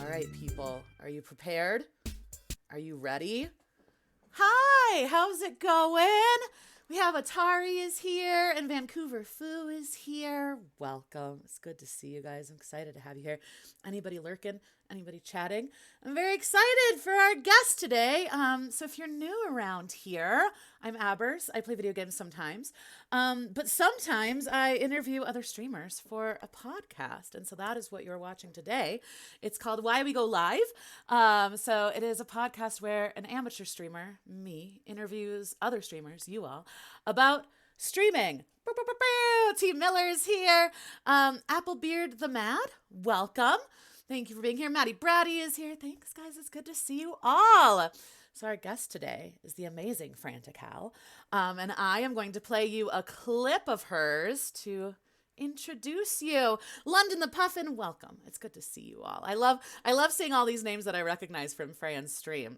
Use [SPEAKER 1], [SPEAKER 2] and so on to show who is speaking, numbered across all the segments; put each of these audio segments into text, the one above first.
[SPEAKER 1] All right, people, are you prepared? Are you ready? Hi, how's it going? We have Atari is here and Vancouver Foo is here. Welcome. It's good to see you guys. I'm excited to have you here. Anybody lurking? Anybody chatting? I'm very excited for our guest today. So if you're new around here, I'm Abbers. I play video games sometimes. But sometimes I interview other streamers for a podcast. And so that is what you're watching today. It's called Why We Go Live. So it is a podcast where an amateur streamer, me, interviews other streamers, you all, about streaming. Team Miller's here. Applebeard the Mad, welcome. Thank you for being here. Maddie Brady is here. Thanks, guys. It's good to see you all. So our guest today is the amazing Franticalle. And I am going to play you a clip of hers to introduce you. London the Puffin, welcome. It's good to see you all. I love seeing all these names that I recognize from Fran's stream.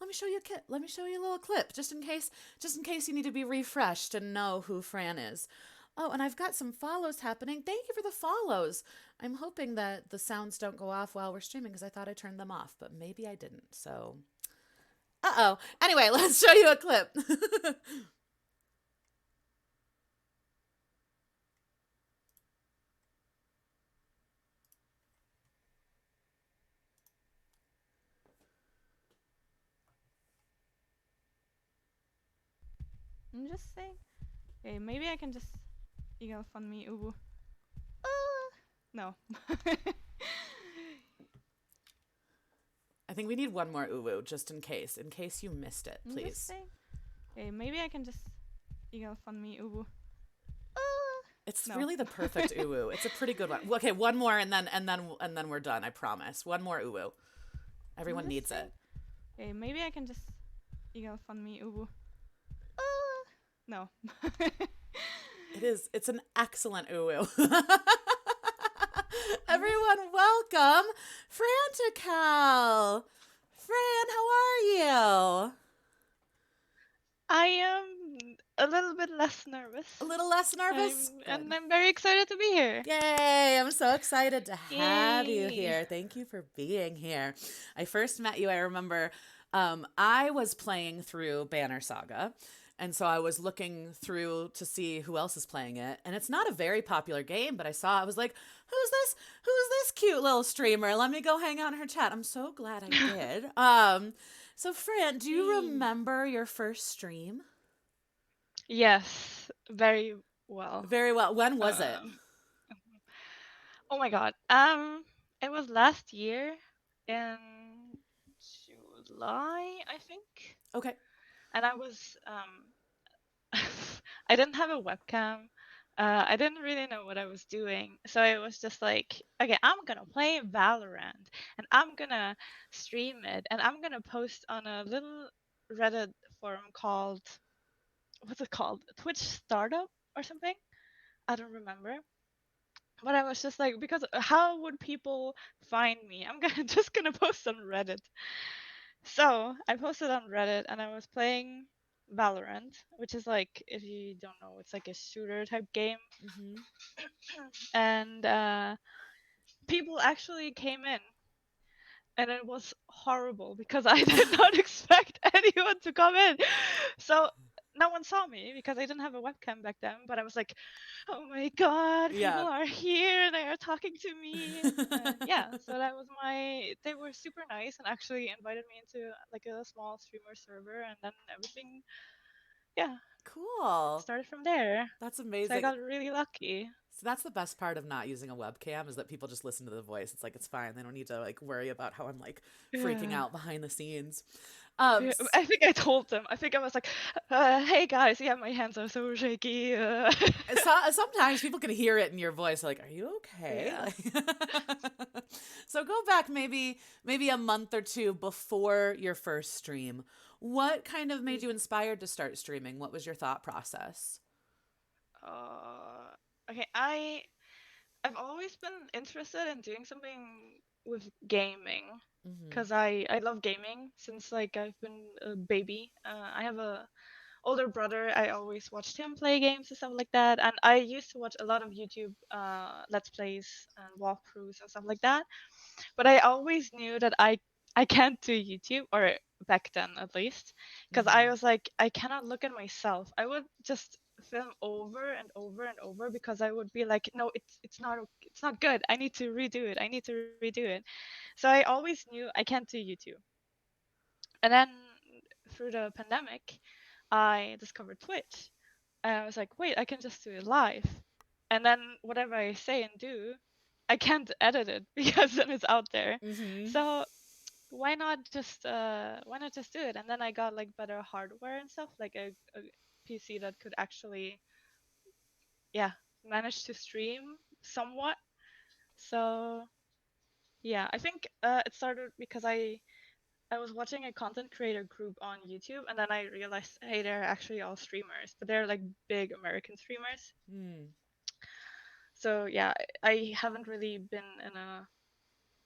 [SPEAKER 1] Let me show you a kit. Let me show you a little clip just in case you need to be refreshed and know who Fran is. Oh, and I've got some follows happening. Thank you for the follows. I'm hoping that the sounds don't go off while we're streaming because I thought I turned them off, but maybe I didn't. So, uh-oh. Anyway, let's show you a clip.
[SPEAKER 2] I'm just saying. Okay, maybe I can just fund me Ubu. No.
[SPEAKER 1] I think we need one more uwu just in case you missed it,
[SPEAKER 2] I'm
[SPEAKER 1] please.
[SPEAKER 2] just saying. Okay, maybe I can just fund me Ubu.
[SPEAKER 1] It's
[SPEAKER 2] No.
[SPEAKER 1] really the perfect uwu. It's a pretty good one. Okay, one more and then we're done, I promise. One more uwu. Everyone needs
[SPEAKER 2] saying.
[SPEAKER 1] it.
[SPEAKER 2] Okay, maybe I can just fund me Ubu. No.
[SPEAKER 1] It's an excellent uwu. Everyone, welcome Franticalle. Fran, how are you?
[SPEAKER 2] I am a little bit less nervous.
[SPEAKER 1] A little less nervous?
[SPEAKER 2] And I'm very excited to be here.
[SPEAKER 1] Yay! I'm so excited to have you
[SPEAKER 2] Yay.
[SPEAKER 1] here. Thank you for being here. I first met you, I remember, I was playing through Banner Saga. And so I was looking through to see who else is playing it. And it's not a very popular game, but I was like, who's this cute little streamer? Let me go hang out in her chat. I'm so glad I did. So Fran, do you remember your first stream?
[SPEAKER 2] Yes, very well.
[SPEAKER 1] Very well. When was it?
[SPEAKER 2] Oh my god. It was last year in July, I think.
[SPEAKER 1] Okay.
[SPEAKER 2] And I was I didn't have a webcam. I didn't really know what I was doing. So it was just like, okay, I'm gonna play Valorant and I'm gonna stream it and I'm gonna post on a little Reddit forum called, what's it called? Twitch Startup or something? I don't remember. But I was just like, because how would people find me? I'm just gonna post on Reddit. So I posted on Reddit and I was playing Valorant, which is like, if you don't know, it's like a shooter type game.
[SPEAKER 1] Mm-hmm.
[SPEAKER 2] And people actually came in. And it was horrible because I did not expect anyone to come in. So no one saw me because I didn't have a webcam back then. But I was like, oh my god,
[SPEAKER 1] Yeah.
[SPEAKER 2] people are here. They are talking to me. Yeah, so that was they were super nice and actually invited me into like a small streamer server. And then everything, yeah,
[SPEAKER 1] Cool.
[SPEAKER 2] started from there.
[SPEAKER 1] That's amazing.
[SPEAKER 2] So I got really lucky.
[SPEAKER 1] So that's the best part of not using a webcam is that people just listen to the voice. It's like, it's fine. They don't need to like worry about how I'm like freaking out behind the scenes.
[SPEAKER 2] I think I told them. I think I was like, hey guys, yeah, my hands are so shaky.
[SPEAKER 1] Sometimes people can hear it in your voice. Like, are you okay?
[SPEAKER 2] Yeah.
[SPEAKER 1] Like, so go back maybe a month or two before your first stream. What kind of made you inspired to start streaming? What was your thought process?
[SPEAKER 2] Okay, I've always been interested in doing something with gaming because I love gaming since like I've been a baby. I have a older brother, I always watched him play games and stuff like that. And I used to watch a lot of YouTube let's plays and walkthroughs and stuff like that. But I always knew that I can't do YouTube, or back then at least, because I
[SPEAKER 1] Mm-hmm.
[SPEAKER 2] was like, I cannot look at myself. I would just film over and over and over because I would be like, no, it's not good. I need to redo it. I need to redo it. So I always knew I can't do YouTube. And then through the pandemic, I discovered Twitch. And I was like, wait, I can just do it live. And then whatever I say and do, I can't edit it because then it's out there.
[SPEAKER 1] Mm-hmm.
[SPEAKER 2] So why not just do it? And then I got like better hardware and stuff, like a PC that could actually, yeah, manage to stream somewhat. So yeah, I think it started because I was watching a content creator group on YouTube, and then I realized, hey, they're actually all streamers, but they're like big American streamers.
[SPEAKER 1] Mm.
[SPEAKER 2] So yeah, I haven't really been in a,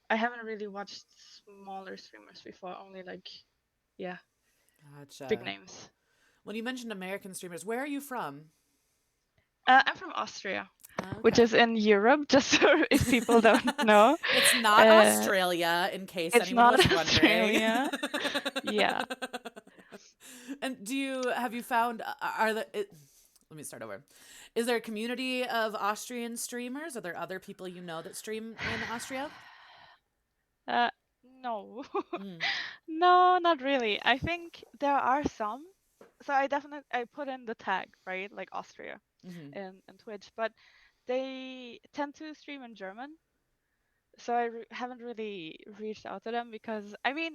[SPEAKER 2] I haven't really watched smaller streamers before, only like, yeah, big
[SPEAKER 1] Gotcha.
[SPEAKER 2] names.
[SPEAKER 1] When you mentioned American streamers, where are you from?
[SPEAKER 2] I'm from Austria, which
[SPEAKER 1] Okay.
[SPEAKER 2] is in Europe, just so if people don't know.
[SPEAKER 1] It's not
[SPEAKER 2] Uh,
[SPEAKER 1] Australia, in case
[SPEAKER 2] it's
[SPEAKER 1] anyone
[SPEAKER 2] not
[SPEAKER 1] was wondering.
[SPEAKER 2] Australia. Yeah.
[SPEAKER 1] And have you found, let me start over. Is there a community of Austrian streamers? Are there other people you know that stream in Austria?
[SPEAKER 2] Uh, no.
[SPEAKER 1] Mm.
[SPEAKER 2] No, not really. I think there are some. So I put in the tag, right? Like Austria
[SPEAKER 1] Mm-hmm.
[SPEAKER 2] in Twitch, but they tend to stream in German. So haven't really reached out to them because I mean,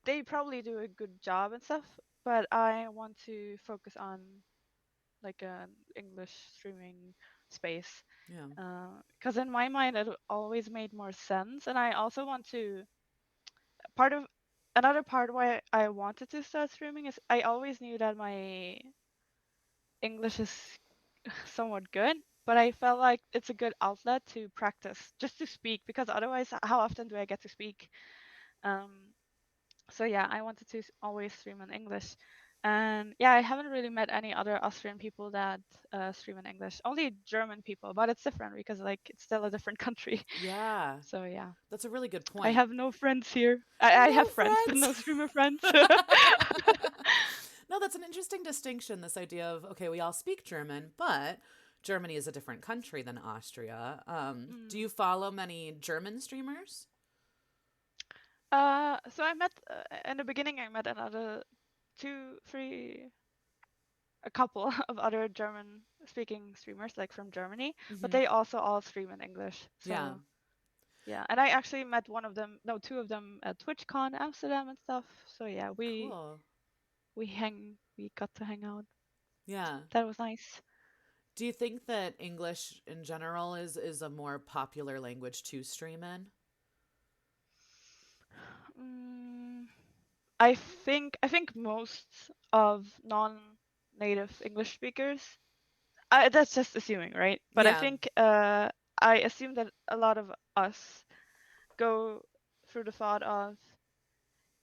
[SPEAKER 2] they probably do a good job and stuff, but I want to focus on like an English streaming space.
[SPEAKER 1] Yeah.
[SPEAKER 2] Because in my mind, it always made more sense, and I also want to part of another part why I wanted to start streaming is I always knew that my English is somewhat good, but I felt like it's a good outlet to practice, just to speak, because otherwise, how often do I get to speak? Um, so yeah, I wanted to always stream in English. And yeah, I haven't really met any other Austrian people that stream in English. Only German people, but it's different because like it's still a different country.
[SPEAKER 1] Yeah.
[SPEAKER 2] So yeah,
[SPEAKER 1] That's a really good
[SPEAKER 2] I
[SPEAKER 1] point.
[SPEAKER 2] have no friends here. I
[SPEAKER 1] No
[SPEAKER 2] have friends, but
[SPEAKER 1] friends.
[SPEAKER 2] no streamer friends.
[SPEAKER 1] No, that's an interesting distinction. This idea of, okay, we all speak German, but Germany is a different country than Austria. Do
[SPEAKER 2] Mm.
[SPEAKER 1] you follow many German streamers?
[SPEAKER 2] So I met in the beginning. I met another two, three, a couple of other German-speaking streamers, like from Germany, but
[SPEAKER 1] Mm-hmm.
[SPEAKER 2] they also all stream in English.
[SPEAKER 1] Yeah.
[SPEAKER 2] So yeah, and I actually met one of them, no, two of them at TwitchCon Amsterdam and stuff. So yeah,
[SPEAKER 1] Cool.
[SPEAKER 2] we got to hang out.
[SPEAKER 1] Yeah.
[SPEAKER 2] That was nice.
[SPEAKER 1] Do you think that English in general is a more popular language to stream in?
[SPEAKER 2] Mm, I think most of non-native English speakers. That's just assuming, right? But I
[SPEAKER 1] Yeah.
[SPEAKER 2] think I assume that a lot of us go through the thought of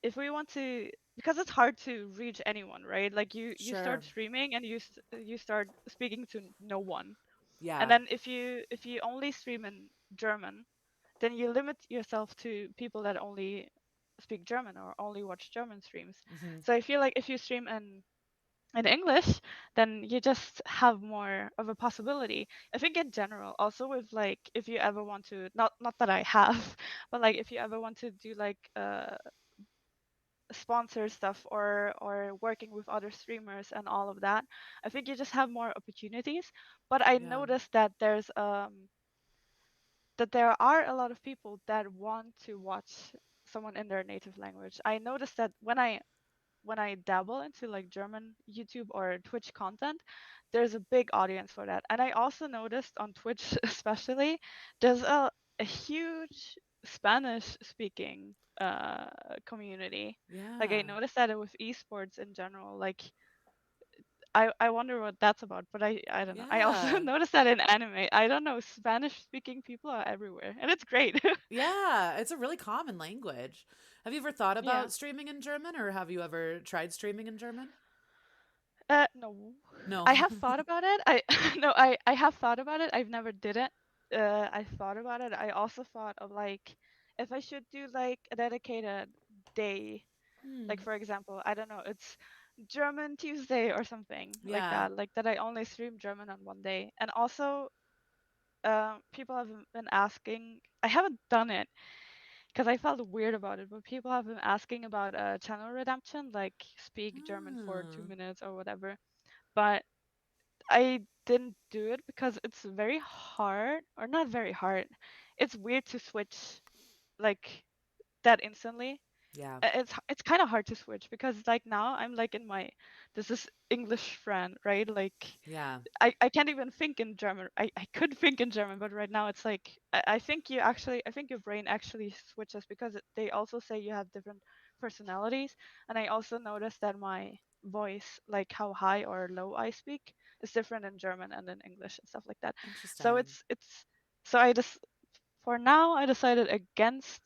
[SPEAKER 2] if we want to, because it's hard to reach anyone, right? Like you
[SPEAKER 1] Sure.
[SPEAKER 2] start streaming and you start speaking to no one, and
[SPEAKER 1] Yeah.
[SPEAKER 2] then if you only stream in German, then you limit yourself to people that only speak German or only watch German streams.
[SPEAKER 1] Mm-hmm.
[SPEAKER 2] So I feel like if you stream in English, then you just have more of a possibility. I think in general, also with like if you ever want to, not that I have, but like if you ever want to do like sponsor stuff or working with other streamers and all of that, I think you just have more opportunities. But I
[SPEAKER 1] Yeah.
[SPEAKER 2] noticed that there are a lot of people that want to watch someone in their native language. I noticed that when I dabble into like German YouTube or Twitch content, there's a big audience for that. And I also noticed on Twitch especially, there's a huge Spanish speaking community. Like I
[SPEAKER 1] Yeah.
[SPEAKER 2] noticed that with esports in general. Like I wonder what that's about, but I don't know. I also
[SPEAKER 1] Yeah.
[SPEAKER 2] noticed that in anime. I don't know, Spanish speaking people are everywhere, and it's great.
[SPEAKER 1] Yeah. It's a really common language. Have you ever thought
[SPEAKER 2] Yeah.
[SPEAKER 1] about streaming in German or have you ever tried streaming in German?
[SPEAKER 2] No.
[SPEAKER 1] No.
[SPEAKER 2] I have thought about it. I no, I have thought about it. I've never did it. I thought about it. I also thought of like if I should do like a dedicated day, like
[SPEAKER 1] Hmm.
[SPEAKER 2] for example, I don't know, it's German Tuesday or something like
[SPEAKER 1] Yeah.
[SPEAKER 2] that. Like that I only stream German on one day. And also, people have been asking. I haven't done it because I felt weird about it, but people have been asking about channel redemption, like speak German for two
[SPEAKER 1] Ah.
[SPEAKER 2] minutes or whatever. But I didn't do it because it's very hard, or not very hard. It's weird to switch like that instantly.
[SPEAKER 1] Yeah.
[SPEAKER 2] It's kind of hard to switch because like now I'm like in my this is English friend, right? Like
[SPEAKER 1] Yeah.
[SPEAKER 2] I can't even think in German. I could think in German, but right now it's like I think you actually I think your brain actually switches because they also say you have different personalities, and I also noticed that my voice, like how high or low I speak, is different in German and in English and stuff like that. So
[SPEAKER 1] Interesting.
[SPEAKER 2] it's so I just for now I decided against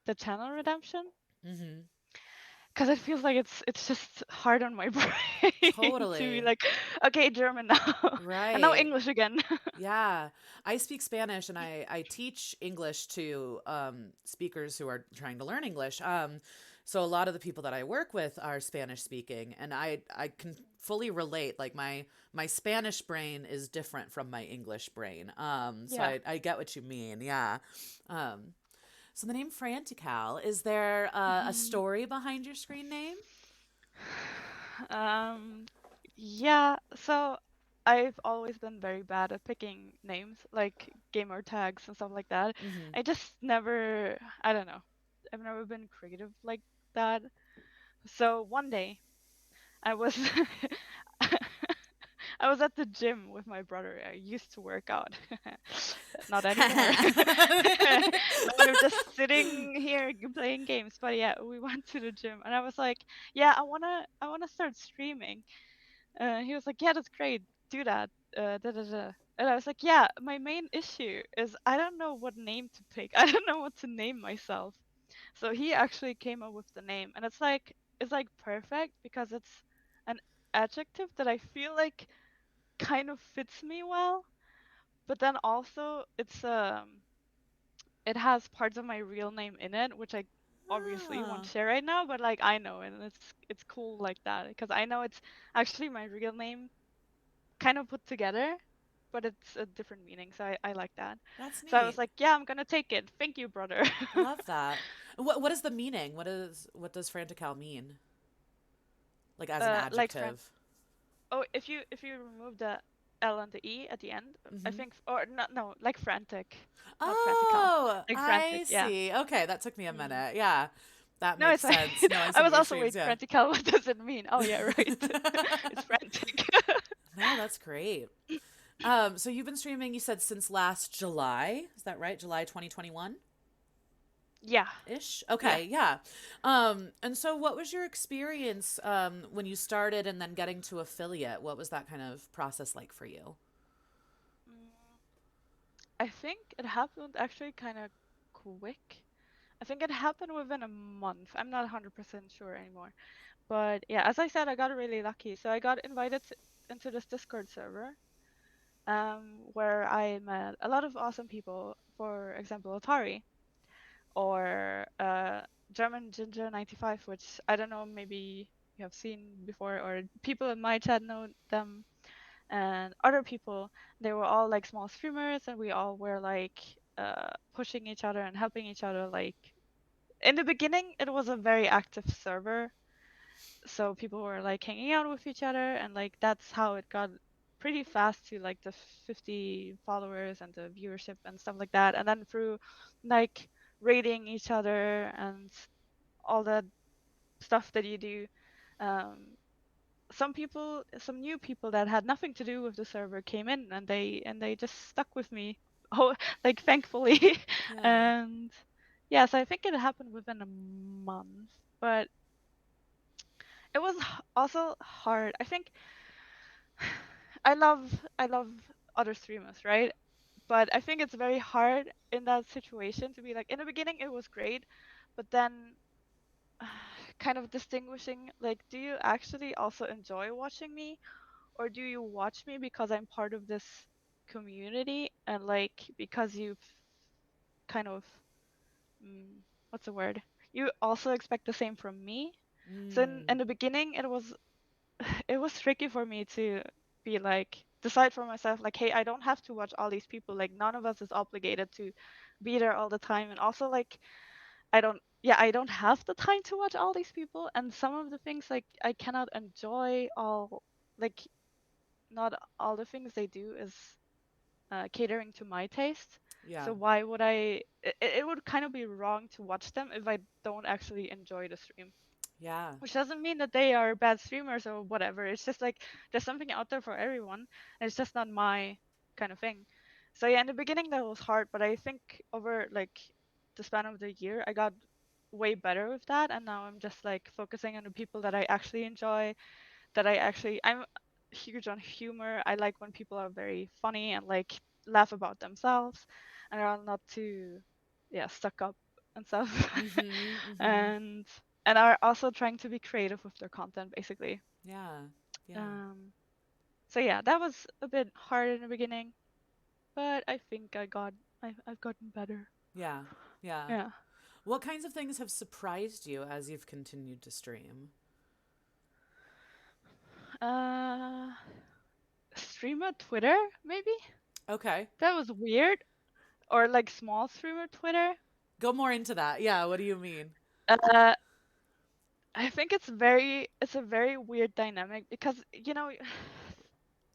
[SPEAKER 2] the channel redemption
[SPEAKER 1] Mm-hmm.
[SPEAKER 2] because it feels like it's just hard on my brain to be
[SPEAKER 1] Totally.
[SPEAKER 2] like, okay, German now, and now
[SPEAKER 1] Right.
[SPEAKER 2] English again.
[SPEAKER 1] Yeah, I speak Spanish and I teach English to speakers who are trying to learn English. So a lot of the people that I work with are Spanish speaking, and I can fully relate. Like my Spanish brain is different from my English brain. So
[SPEAKER 2] Yeah.
[SPEAKER 1] I get what you mean. Yeah. Um, so the name Franticalle, is there a
[SPEAKER 2] Mhm.
[SPEAKER 1] story behind your screen name?
[SPEAKER 2] Um, yeah, so I've always been very bad at picking names, like gamer tags and stuff like that.
[SPEAKER 1] Mm-hmm.
[SPEAKER 2] I just never, I don't know, I've never been creative like that. So one day I was I was at the gym with my brother. I used to work out. Not anymore. No, we're just sitting here playing games. But yeah, we went to the gym and I was like, yeah, I wanna start streaming. He was like, yeah, that's great. Do that. Da, da, da. And I was like, yeah, my main issue is I don't know what name to pick. I don't know what to name myself. So he actually came up with the name, and it's like perfect because it's an adjective that I feel like kind of fits me well, but then also it has parts of my real name in it, which I obviously won't
[SPEAKER 1] Ah,
[SPEAKER 2] share right now, but like I know it, and it's cool like that because I know it's actually my real name kind of put together, but it's a different meaning, so I like that.
[SPEAKER 1] that's
[SPEAKER 2] So I was
[SPEAKER 1] neat.
[SPEAKER 2] like, yeah, I'm gonna take it. Thank you, brother.
[SPEAKER 1] Love that. What is the meaning? What does Frantical mean? Like as an
[SPEAKER 2] Like friend.
[SPEAKER 1] adjective.
[SPEAKER 2] Oh, if you remove the L and the E at the end, I
[SPEAKER 1] Mm-hmm.
[SPEAKER 2] think, or no, like frantic, not frantical,
[SPEAKER 1] Oh,
[SPEAKER 2] like frantic.
[SPEAKER 1] I
[SPEAKER 2] Yeah.
[SPEAKER 1] see. Okay, that took me a
[SPEAKER 2] Mm.
[SPEAKER 1] minute. Yeah, that
[SPEAKER 2] No,
[SPEAKER 1] makes
[SPEAKER 2] it's like
[SPEAKER 1] sense. No, I
[SPEAKER 2] I
[SPEAKER 1] see
[SPEAKER 2] was
[SPEAKER 1] your
[SPEAKER 2] also
[SPEAKER 1] streams.
[SPEAKER 2] wait,
[SPEAKER 1] Yeah.
[SPEAKER 2] frantical. What does it mean? Oh yeah, right. It's frantic.
[SPEAKER 1] No, that's great. So you've been streaming, you said, since last July. Is that right? July 2021?
[SPEAKER 2] Yeah,
[SPEAKER 1] Ish.
[SPEAKER 2] yeah.
[SPEAKER 1] Okay, yeah. And so what was your experience when you started and then getting to affiliate? What was that kind of process like for you?
[SPEAKER 2] Mm, I think it happened actually kind of quick. I think it happened within a month. I'm not 100% sure anymore. But yeah, as I said, I got really lucky. So I got invited into this Discord server, where I met a lot of awesome people. For example, Atari or German Ginger 95, which I don't know, maybe you have seen before, or people in my chat know them, and other people. They were all like small streamers, and we all were like pushing each other and helping each other. Like in the beginning, it was a very active server, so people were like hanging out with each other, and like that's how it got pretty fast to like the 50 followers and the viewership and stuff like that. And then through like rating each other and all that stuff that you do, um, some new people that had nothing to do with the server came in, and they just stuck with me. Oh, like thankfully.
[SPEAKER 1] Yeah.
[SPEAKER 2] And yeah, so I think it happened within a month, but it was also hard. I think I love other streamers, right? But I think it's very hard in that situation to be like in the beginning it was great, but then kind of distinguishing, like, do you actually also enjoy watching me, or do you watch me because I'm part of this community, and like because you kind of mm, what's the word? You also expect the same from me. So in
[SPEAKER 1] Mm.
[SPEAKER 2] the beginning, it was it was tricky for me to be like decide for myself like, hey, I don't have to watch all these people. Like none of us is obligated to be there all the time, and also like I don't have the time to watch all these people, and some of the things like I cannot enjoy all like not all the things they do is catering to my taste.
[SPEAKER 1] Yeah.
[SPEAKER 2] So why would it would kind of be wrong to watch them if I don't actually enjoy the stream.
[SPEAKER 1] Yeah.
[SPEAKER 2] Which doesn't mean that they are bad streamers or whatever. It's just like there's something out there for everyone, and it's just not my kind of thing. So yeah, in the beginning that was hard, but I think over like the span of the year, I got way better with that, and now I'm just like focusing on the people that I actually enjoy, I'm huge on humor. I like when people are very funny and like laugh about themselves and are not too stuck up and stuff.
[SPEAKER 1] Mm-hmm. Mm-hmm.
[SPEAKER 2] and and are also trying to be creative with their content basically.
[SPEAKER 1] Yeah. Yeah.
[SPEAKER 2] Um so yeah, that was a bit hard in the beginning, but I think I've gotten better.
[SPEAKER 1] Yeah. Yeah.
[SPEAKER 2] Yeah.
[SPEAKER 1] What kinds of things have surprised you as you've continued to stream?
[SPEAKER 2] Uh Streamer Twitter maybe?
[SPEAKER 1] Okay.
[SPEAKER 2] That was weird. Or like small streamer Twitter.
[SPEAKER 1] Go more into that. Yeah, what do you mean?
[SPEAKER 2] Uh I think it's a very weird dynamic because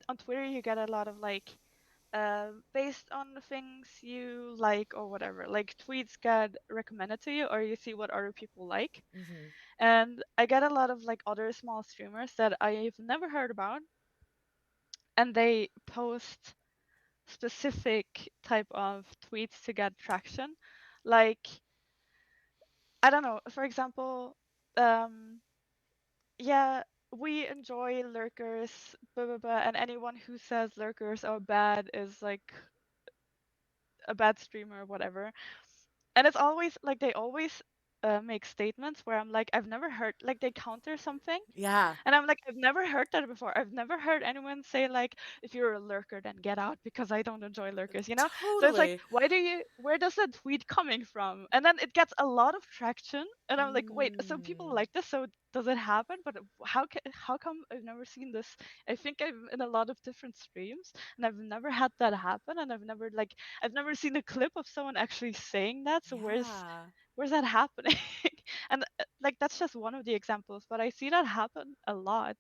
[SPEAKER 2] on Twitter you get a lot of like based on the things you like or whatever. Like tweets get recommended to you or you see what other people like.
[SPEAKER 1] Mm-hmm.
[SPEAKER 2] And I get a lot of like other small streamers that I've never heard about and they post specific type of tweets to get traction. Like I don't know, for example, um yeah, we enjoy lurkers, blah blah blah, and anyone who says lurkers are bad is like a bad streamer or whatever. And it's always like they always make statements where I'm like, I've never heard like they counter something,
[SPEAKER 1] Yeah.
[SPEAKER 2] and I'm like, I've never heard that before. I've never heard anyone say like, if you're a lurker, then get out because I don't enjoy lurkers, you know? So it's like,
[SPEAKER 1] Totally.
[SPEAKER 2] where does that tweet coming from? And then it gets a lot of traction, and I'm like, wait, so people
[SPEAKER 1] Mm.
[SPEAKER 2] like this, so does it happen? But how come I've never seen this? I think I'm in a lot of different streams, and I've never had that happen, and I've never seen a clip of someone actually saying that. So
[SPEAKER 1] Yeah.
[SPEAKER 2] where's that happening? And like that's just one of the examples, but I see that happen a lot,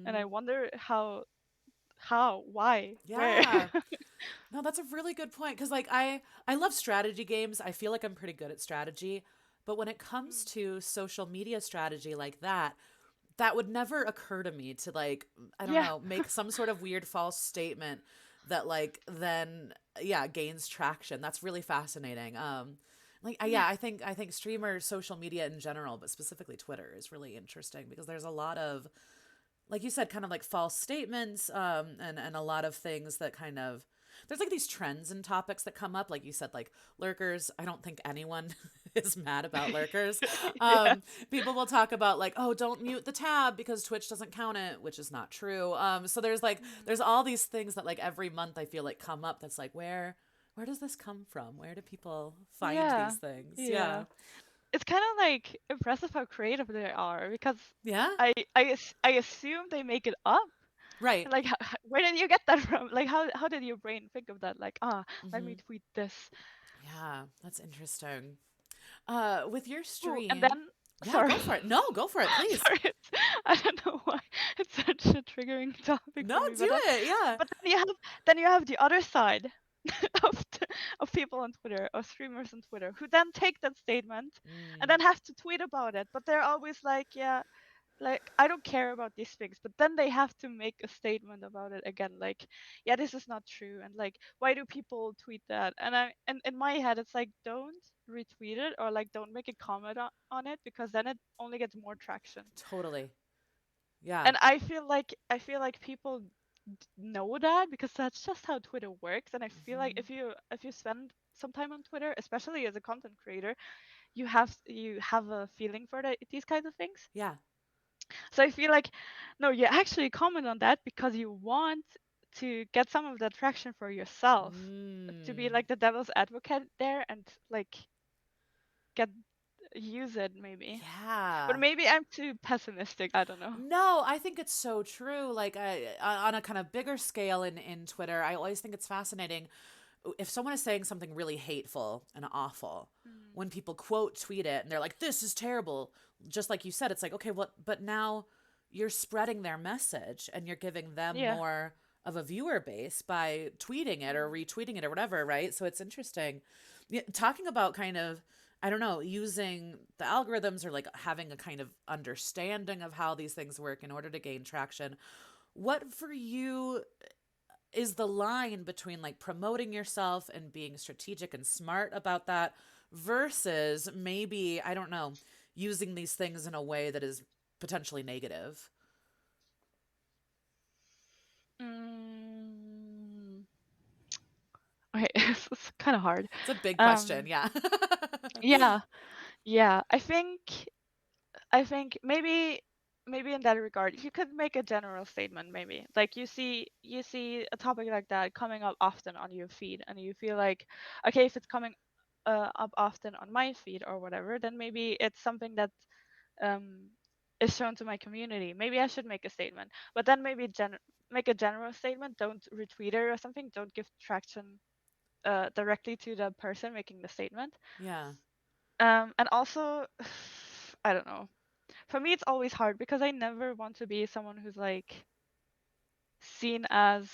[SPEAKER 2] and I
[SPEAKER 1] Mm-hmm.
[SPEAKER 2] wonder why, where.
[SPEAKER 1] Yeah. No, that's a really good point because like I love strategy games. I feel like I'm pretty good at strategy, but when it comes
[SPEAKER 2] Mm.
[SPEAKER 1] to social media strategy like that would never occur to me to like I don't
[SPEAKER 2] Yeah.
[SPEAKER 1] know, make some sort of weird false statement that like then yeah, gains traction. That's really fascinating. Like
[SPEAKER 2] Yeah.
[SPEAKER 1] yeah, I think streamers social media in general, but specifically Twitter is really interesting because there's a lot of like you said, kind of like false statements, and a lot of things that kind of there's like these trends and topics that come up, like you said, like lurkers. I don't think anyone is mad about lurkers.
[SPEAKER 2] Yeah.
[SPEAKER 1] People will talk about like, oh, don't mute the tab because Twitch doesn't count it, which is not true. So there's like
[SPEAKER 2] Mm.
[SPEAKER 1] there's all these things that like every month I feel like come up. That's like where does this come from? Where do people find
[SPEAKER 2] Yeah.
[SPEAKER 1] these things? Yeah,
[SPEAKER 2] Yeah. It's kind of like impressive how creative they are because
[SPEAKER 1] yeah,
[SPEAKER 2] I assume they make it up.
[SPEAKER 1] right.
[SPEAKER 2] And like, where did you get that from? Like, how did your brain think of that? Like, let me
[SPEAKER 1] Hmm.
[SPEAKER 2] tweet this.
[SPEAKER 1] Yeah, that's interesting. With your
[SPEAKER 2] Ooh, and
[SPEAKER 1] stream,
[SPEAKER 2] then,
[SPEAKER 1] yeah,
[SPEAKER 2] sorry,
[SPEAKER 1] go for it. No, go for it, please.
[SPEAKER 2] sorry, I don't know why it's such a triggering topic
[SPEAKER 1] No,
[SPEAKER 2] for me.
[SPEAKER 1] do it. Yeah.
[SPEAKER 2] But then you have the other side of of people on Twitter or streamers on Twitter who then take that statement and
[SPEAKER 1] Mm,
[SPEAKER 2] then have to tweet about it. But they're always like, yeah, like I don't care about these things, but then they have to make a statement about it again, like, yeah, this is not true, and like, why do people tweet that? And in my head, it's like, don't retweet it or like don't make a comment on it because then it only gets more traction.
[SPEAKER 1] totally. Yeah.
[SPEAKER 2] And I feel like people know that because that's just how Twitter works. And I feel like
[SPEAKER 1] Hmm.
[SPEAKER 2] if you spend some time on Twitter, especially as a content creator, you have a feeling for these kinds of things.
[SPEAKER 1] Yeah.
[SPEAKER 2] So I feel like, no, you actually comment on that because you want to get some of the traction for yourself, to be
[SPEAKER 1] Mm.
[SPEAKER 2] like the devil's advocate there and like get use it maybe. But
[SPEAKER 1] Yeah.
[SPEAKER 2] maybe I'm too pessimistic. I don't know.
[SPEAKER 1] No, I think it's so true. Like on a kind of bigger scale in Twitter, I always think it's fascinating if someone is saying something really hateful and awful,
[SPEAKER 2] Mm.
[SPEAKER 1] when people quote tweet it and they're like, "This is terrible," just like you said, it's like, okay, what? But now you're spreading their message and you're giving them
[SPEAKER 2] Yeah.
[SPEAKER 1] more of a viewer base by tweeting it or
[SPEAKER 2] Mm.
[SPEAKER 1] retweeting it or whatever, right? So it's interesting. Yeah, talking about kind of, I don't know, using the algorithms or like having a kind of understanding of how these things work in order to gain traction. What for you is the line between like promoting yourself and being strategic and smart about that versus maybe, I don't know, using these things in a way that is potentially negative?
[SPEAKER 2] Mm. Okay, it's kind of hard.
[SPEAKER 1] It's a big question.
[SPEAKER 2] Um.
[SPEAKER 1] Yeah.
[SPEAKER 2] Yeah. Yeah. I think maybe in that regard, you could make a general statement maybe. Like you see a topic like that coming up often on your feed and you feel like, okay, if it's coming up often on my feed or whatever, then maybe it's something that um is shown to my community. Maybe I should make a statement. But then maybe make a general statement, don't retweet it or something, don't give traction directly to the person making the statement.
[SPEAKER 1] Yeah.
[SPEAKER 2] And also I don't know, for me it's always hard because I never want to be someone who's like seen as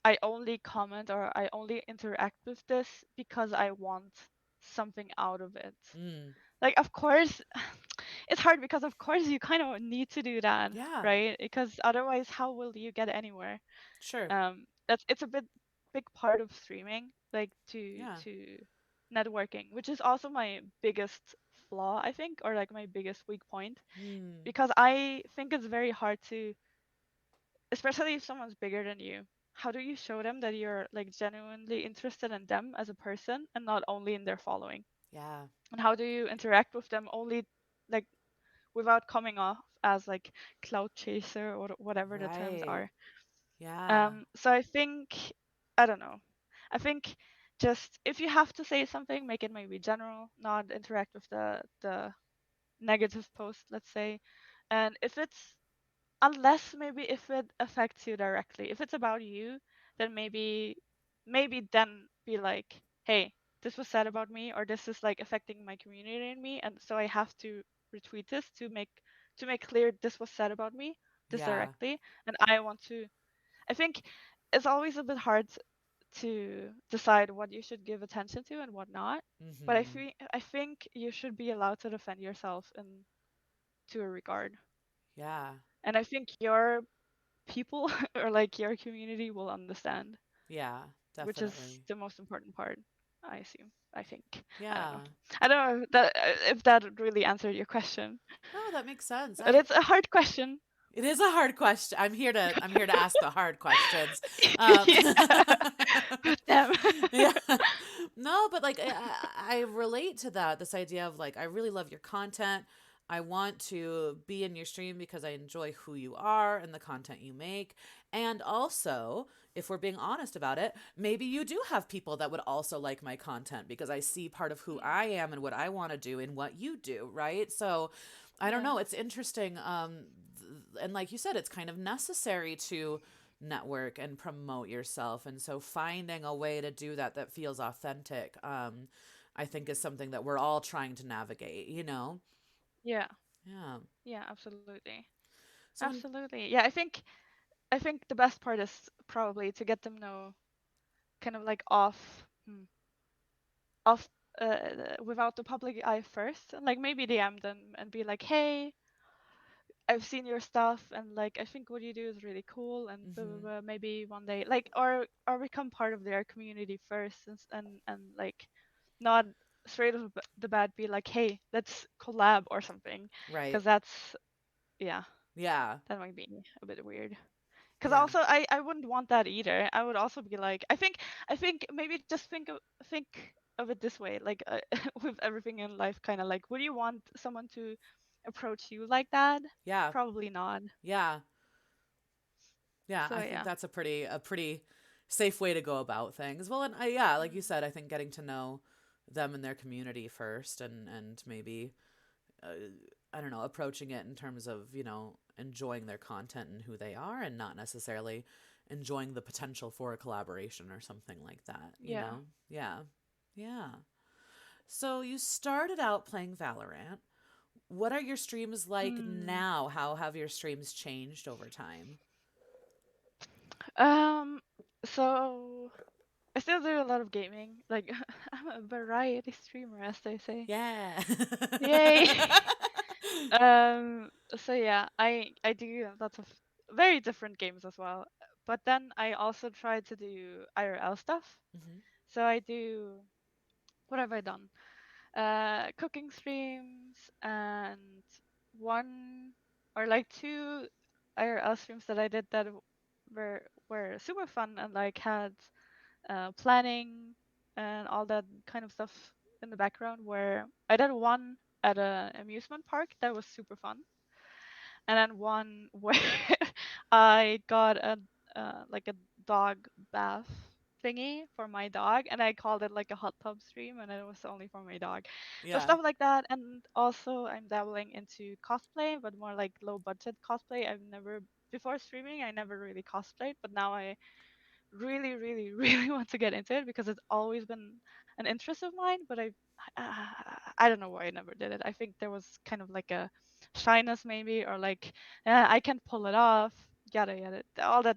[SPEAKER 2] I only comment or I only interact with this because I want something out of it.
[SPEAKER 1] Mm.
[SPEAKER 2] Like of course it's hard because of course you kind of need to do that,
[SPEAKER 1] Yeah.
[SPEAKER 2] right? Because otherwise how will you get anywhere?
[SPEAKER 1] Sure.
[SPEAKER 2] That's it's a big part of streaming, like
[SPEAKER 1] Yeah.
[SPEAKER 2] to networking, which is also my biggest flaw, I think, or like my biggest weak point,
[SPEAKER 1] Mm.
[SPEAKER 2] because I think it's very hard to, especially if someone's bigger than you. How do you show them that you're like genuinely interested in them as a person and not only in their following?
[SPEAKER 1] Yeah.
[SPEAKER 2] And how do you interact with them only like without coming off as like cloud chaser or whatever the terms
[SPEAKER 1] Right.
[SPEAKER 2] are?
[SPEAKER 1] Yeah.
[SPEAKER 2] So I think, I don't know. I think just if you have to say something, make it maybe general, not interact with the negative post, let's say. And if it's, unless maybe if it affects you directly, if it's about you, then maybe then be like, hey, this was said about me, or this is like affecting my community and me, and so I have to retweet this to make clear this was said about me, this
[SPEAKER 1] Yeah.
[SPEAKER 2] directly, and I want to. I think it's always a bit hard to decide what you should give attention to and what not. But
[SPEAKER 1] Mm-hmm.
[SPEAKER 2] I think you should be allowed to defend yourself in to a regard.
[SPEAKER 1] Yeah.
[SPEAKER 2] And I think your people or like your community will understand,
[SPEAKER 1] Yeah.
[SPEAKER 2] which is
[SPEAKER 1] Definitely.
[SPEAKER 2] the most important part, I assume. I think. I don't know.
[SPEAKER 1] Yeah.
[SPEAKER 2] I don't know if that really answered your question.
[SPEAKER 1] No, that makes sense.
[SPEAKER 2] But it's a hard question.
[SPEAKER 1] It is a hard question. I'm here to ask the hard questions. Um,
[SPEAKER 2] Yeah. Damn.
[SPEAKER 1] yeah. No, but like I relate to that. This idea of like I really love your content. I want to be in your stream because I enjoy who you are and the content you make. And also, if we're being honest about it, maybe you do have people that would also like my content because I see part of who
[SPEAKER 2] Mm.
[SPEAKER 1] I am and what I want to do in what you do, right? So, I don't
[SPEAKER 2] Yeah.
[SPEAKER 1] know. It's interesting. And like you said, it's kind of necessary to network and promote yourself. And so finding a way to do that that feels authentic, I think is something that we're all trying to navigate, you know?
[SPEAKER 2] Yeah.
[SPEAKER 1] Yeah.
[SPEAKER 2] Yeah, absolutely.
[SPEAKER 1] So when,
[SPEAKER 2] Absolutely. Yeah, I think the best part is probably to get them know kind of like off without the public eye first. Like maybe DM them and be like, "Hey, I've seen your stuff and like I think what you do is really cool and blah, blah,
[SPEAKER 1] hmm
[SPEAKER 2] blah. Maybe one day like or become part of their community first and like not straight off the bat be like, "Hey, let's collab or something."
[SPEAKER 1] right.
[SPEAKER 2] Because that's, yeah,
[SPEAKER 1] Yeah.
[SPEAKER 2] that might be a bit weird. Because
[SPEAKER 1] Yeah.
[SPEAKER 2] also I wouldn't want that either. I would also be like, I think maybe just think of it this way, like with everything in life, kind of like, would you want someone to approach you like that?
[SPEAKER 1] Yeah.
[SPEAKER 2] Probably not.
[SPEAKER 1] Yeah. Yeah,
[SPEAKER 2] So
[SPEAKER 1] I think
[SPEAKER 2] yeah.
[SPEAKER 1] that's a pretty safe way to go about things. Well, and yeah, like you
[SPEAKER 2] Mm.
[SPEAKER 1] said, I think getting to know them and their community first, and maybe uh, I don't know, approaching it in terms of, enjoying their content and who they are, and not necessarily enjoying the potential for a collaboration or something like that.
[SPEAKER 2] Yeah.
[SPEAKER 1] Yeah. Yeah. So you started out playing Valorant. What are your streams like
[SPEAKER 2] Hmm.
[SPEAKER 1] now? How have your streams changed over time?
[SPEAKER 2] Um. So I still do a lot of gaming. Like I'm a variety streamer, as they say.
[SPEAKER 1] Yeah.
[SPEAKER 2] Yay. So yeah, I do lots of very different games as well. But then I also try to do IRL stuff.
[SPEAKER 1] Hmm.
[SPEAKER 2] So I do, what have I done? Cooking streams, and one or like two IRL streams that I did that were super fun and like had planning and all that kind of stuff in the background. Where I did one at an amusement park that was super fun, and then one where I got a like a dog bath thingy for my dog, and I called it like a hot tub stream, and it was only for my dog. So
[SPEAKER 1] Yeah.
[SPEAKER 2] stuff like that. And also I'm dabbling into cosplay, but more like low budget cosplay. I've never, before streaming, I never really cosplayed, but now I really, really, really want to get into it because it's always been an interest of mine. But I don't know why I never did it. I think there was kind of like a shyness, maybe, or like I can't pull it off, yada yada. All that,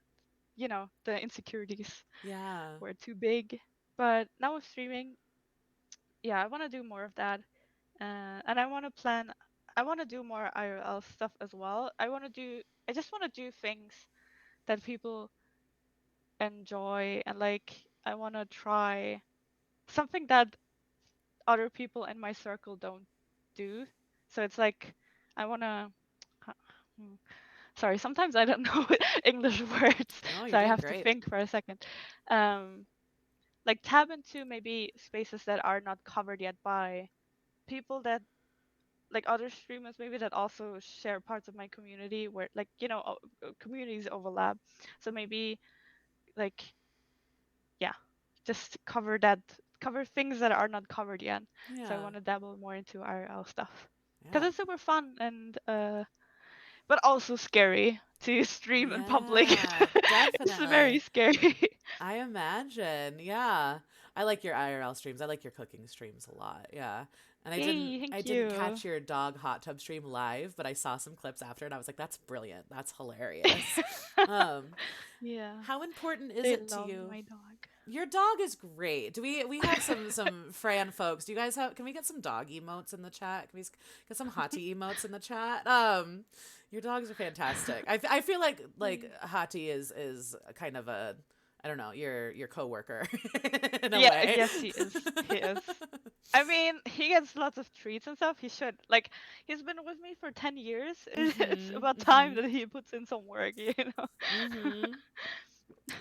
[SPEAKER 2] the insecurities
[SPEAKER 1] Yeah.
[SPEAKER 2] were too big. But now with streaming, yeah, I want to do more of that, and I want to plan. I want to do more IRL stuff as well. I just want to do things that people enjoy, and like I want to try something that other people in my circle don't do. So it's like I want to, sorry, sometimes I don't know English words,
[SPEAKER 1] No,
[SPEAKER 2] so
[SPEAKER 1] you're
[SPEAKER 2] I
[SPEAKER 1] doing
[SPEAKER 2] have to
[SPEAKER 1] great.
[SPEAKER 2] think for a second. Um like tab into maybe spaces that are not covered yet by people that, like other streamers maybe, that also share parts of my community, where like, communities overlap. So maybe like, yeah, just cover things that are not covered yet. So I
[SPEAKER 1] Yeah.
[SPEAKER 2] want to dabble more into IRL stuff because
[SPEAKER 1] Yeah.
[SPEAKER 2] it's super fun, and but also scary to stream in public.
[SPEAKER 1] Yeah,
[SPEAKER 2] It's very
[SPEAKER 1] definitely.
[SPEAKER 2] scary.
[SPEAKER 1] I imagine. Yeah. I like your IRL streams. I like your cooking streams a lot. Yeah. And I didn't
[SPEAKER 2] Yay,
[SPEAKER 1] I
[SPEAKER 2] thank
[SPEAKER 1] didn't
[SPEAKER 2] you.
[SPEAKER 1] catch your dog hot tub stream live, but I saw some clips after and I was like, that's brilliant. That's hilarious. Um,
[SPEAKER 2] Yeah,
[SPEAKER 1] how important is
[SPEAKER 2] they
[SPEAKER 1] it to
[SPEAKER 2] love
[SPEAKER 1] you?
[SPEAKER 2] my dog.
[SPEAKER 1] Your dog is great. Do we have some Fran folks? Do you guys have? Can we get some dog emotes in the chat? Can we get some Hati emotes in the chat? Your dogs are fantastic. I feel like
[SPEAKER 2] Yay.
[SPEAKER 1] Hati is kind of a, I don't know, your coworker in a
[SPEAKER 2] Yeah,
[SPEAKER 1] way.
[SPEAKER 2] yes, he is. He is. I mean, he gets lots of treats and stuff. He should. Like, he's been with me for 10 years. It's
[SPEAKER 1] Mhm.
[SPEAKER 2] about time
[SPEAKER 1] Mhm.
[SPEAKER 2] that he puts in some work, you know?
[SPEAKER 1] Mhm.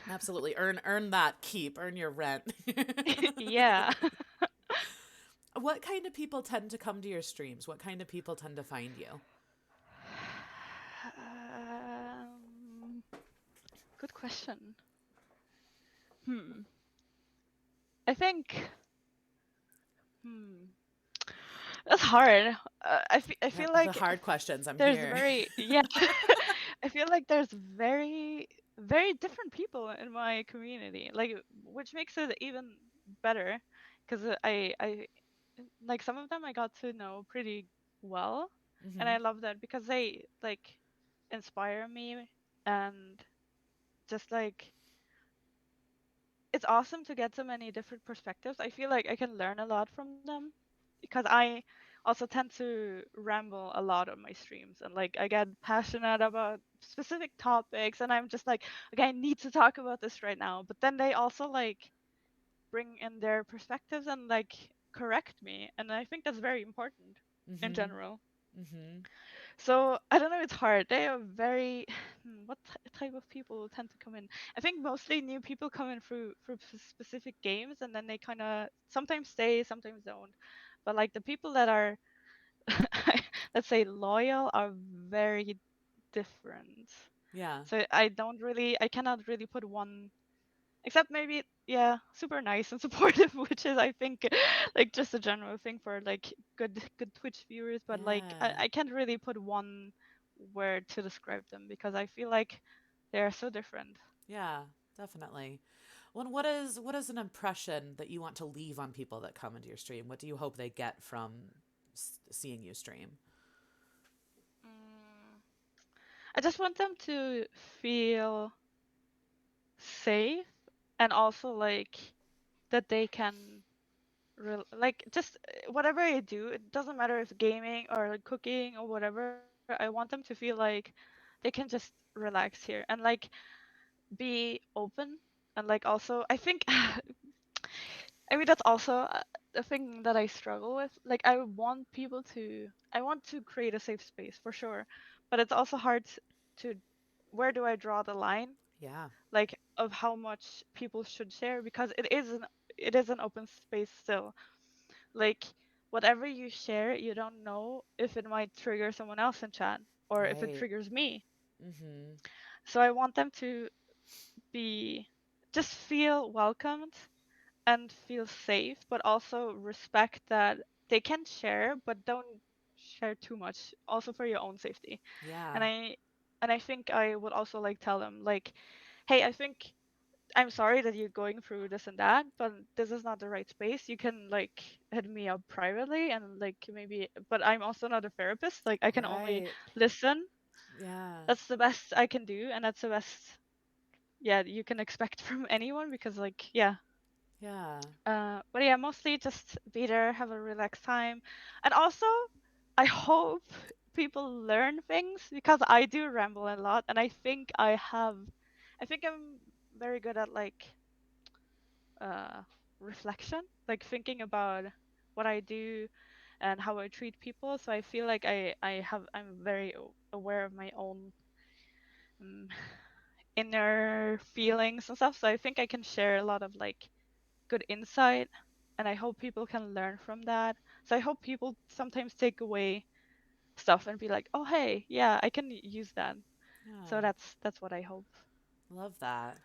[SPEAKER 1] Absolutely. Earn that keep. Earn your rent.
[SPEAKER 2] Yeah.
[SPEAKER 1] What kind of people tend to come to your streams? What kind of people tend to find you?
[SPEAKER 2] Good question. Hmm. I think. Hmm. That's hard. I
[SPEAKER 1] Yeah,
[SPEAKER 2] feel
[SPEAKER 1] the
[SPEAKER 2] like
[SPEAKER 1] hard questions. I'm
[SPEAKER 2] there's
[SPEAKER 1] here.
[SPEAKER 2] very, yeah. I feel like there's very very different people in my community, like, which makes it even better, because I like some of them I got to know pretty well, and
[SPEAKER 1] Hmm.
[SPEAKER 2] I love that because they like inspire me, and just like it's awesome to get so many different perspectives. I feel like I can learn a lot from them because I also tend to ramble a lot on my streams, and like I get passionate about specific topics, and I'm just like, okay, I need to talk about this right now. But then they also like bring in their perspectives and like correct me, and I think that's very important in
[SPEAKER 1] Hmm.
[SPEAKER 2] general.
[SPEAKER 1] Hmm.
[SPEAKER 2] So I don't know, it's hard. They are very what type of people tend to come in? I think mostly new people come in through specific games, and then they kind of sometimes stay, sometimes don't. But like the people that are, let's say, loyal are very different.
[SPEAKER 1] Yeah.
[SPEAKER 2] So I cannot really put one, except maybe, yeah, super nice and supportive, which is, I think, like just a general thing for like good Twitch viewers. But like
[SPEAKER 1] Yeah.
[SPEAKER 2] I can't really put one word to describe them because I feel like they are so different.
[SPEAKER 1] Yeah, definitely. Well, and what is an impression that you want to leave on people that come into your stream? What do you hope they get from seeing you stream?
[SPEAKER 2] Mm, I just want them to feel safe, and also like that they can like just whatever I do, it doesn't matter if gaming or like cooking or whatever. I want them to feel like they can just relax here and like be open. And like also, I think, I mean, that's also a thing that I struggle with. Like, I want to create a safe space for sure, but it's also hard to, where do I draw the line?
[SPEAKER 1] Yeah.
[SPEAKER 2] Like, of how much people should share, because it is an open space still. Like, whatever you share, you don't know if it might trigger someone else in chat or if it
[SPEAKER 1] Right.
[SPEAKER 2] triggers me.
[SPEAKER 1] Mm-hmm.
[SPEAKER 2] So I want them to be just feel welcomed and feel safe, but also respect that they can share, but don't share too much, also for your own safety.
[SPEAKER 1] Yeah.
[SPEAKER 2] And I think I would also like tell them like, hey, I think I'm sorry that you're going through this and that, but this is not the right space. You can like hit me up privately and like maybe, but I'm also not a therapist. Like I can only
[SPEAKER 1] Right.
[SPEAKER 2] listen.
[SPEAKER 1] Yeah.
[SPEAKER 2] That's the best I can do, and that's the best, yeah, you can expect from anyone because like, yeah.
[SPEAKER 1] Yeah.
[SPEAKER 2] But yeah, mostly just be there, have a relaxed time, and also I hope people learn things because I do ramble a lot, and I think I'm very good at like uh, reflection, like thinking about what I do and how I treat people. So I feel like I'm very aware of my own um, inner feelings and stuff. So I think I can share a lot of like good insight, and I hope people can learn from that. So I hope people sometimes take away stuff and be like, oh hey, yeah, I can use that. So
[SPEAKER 1] Yeah.
[SPEAKER 2] that's what I hope.
[SPEAKER 1] Love that.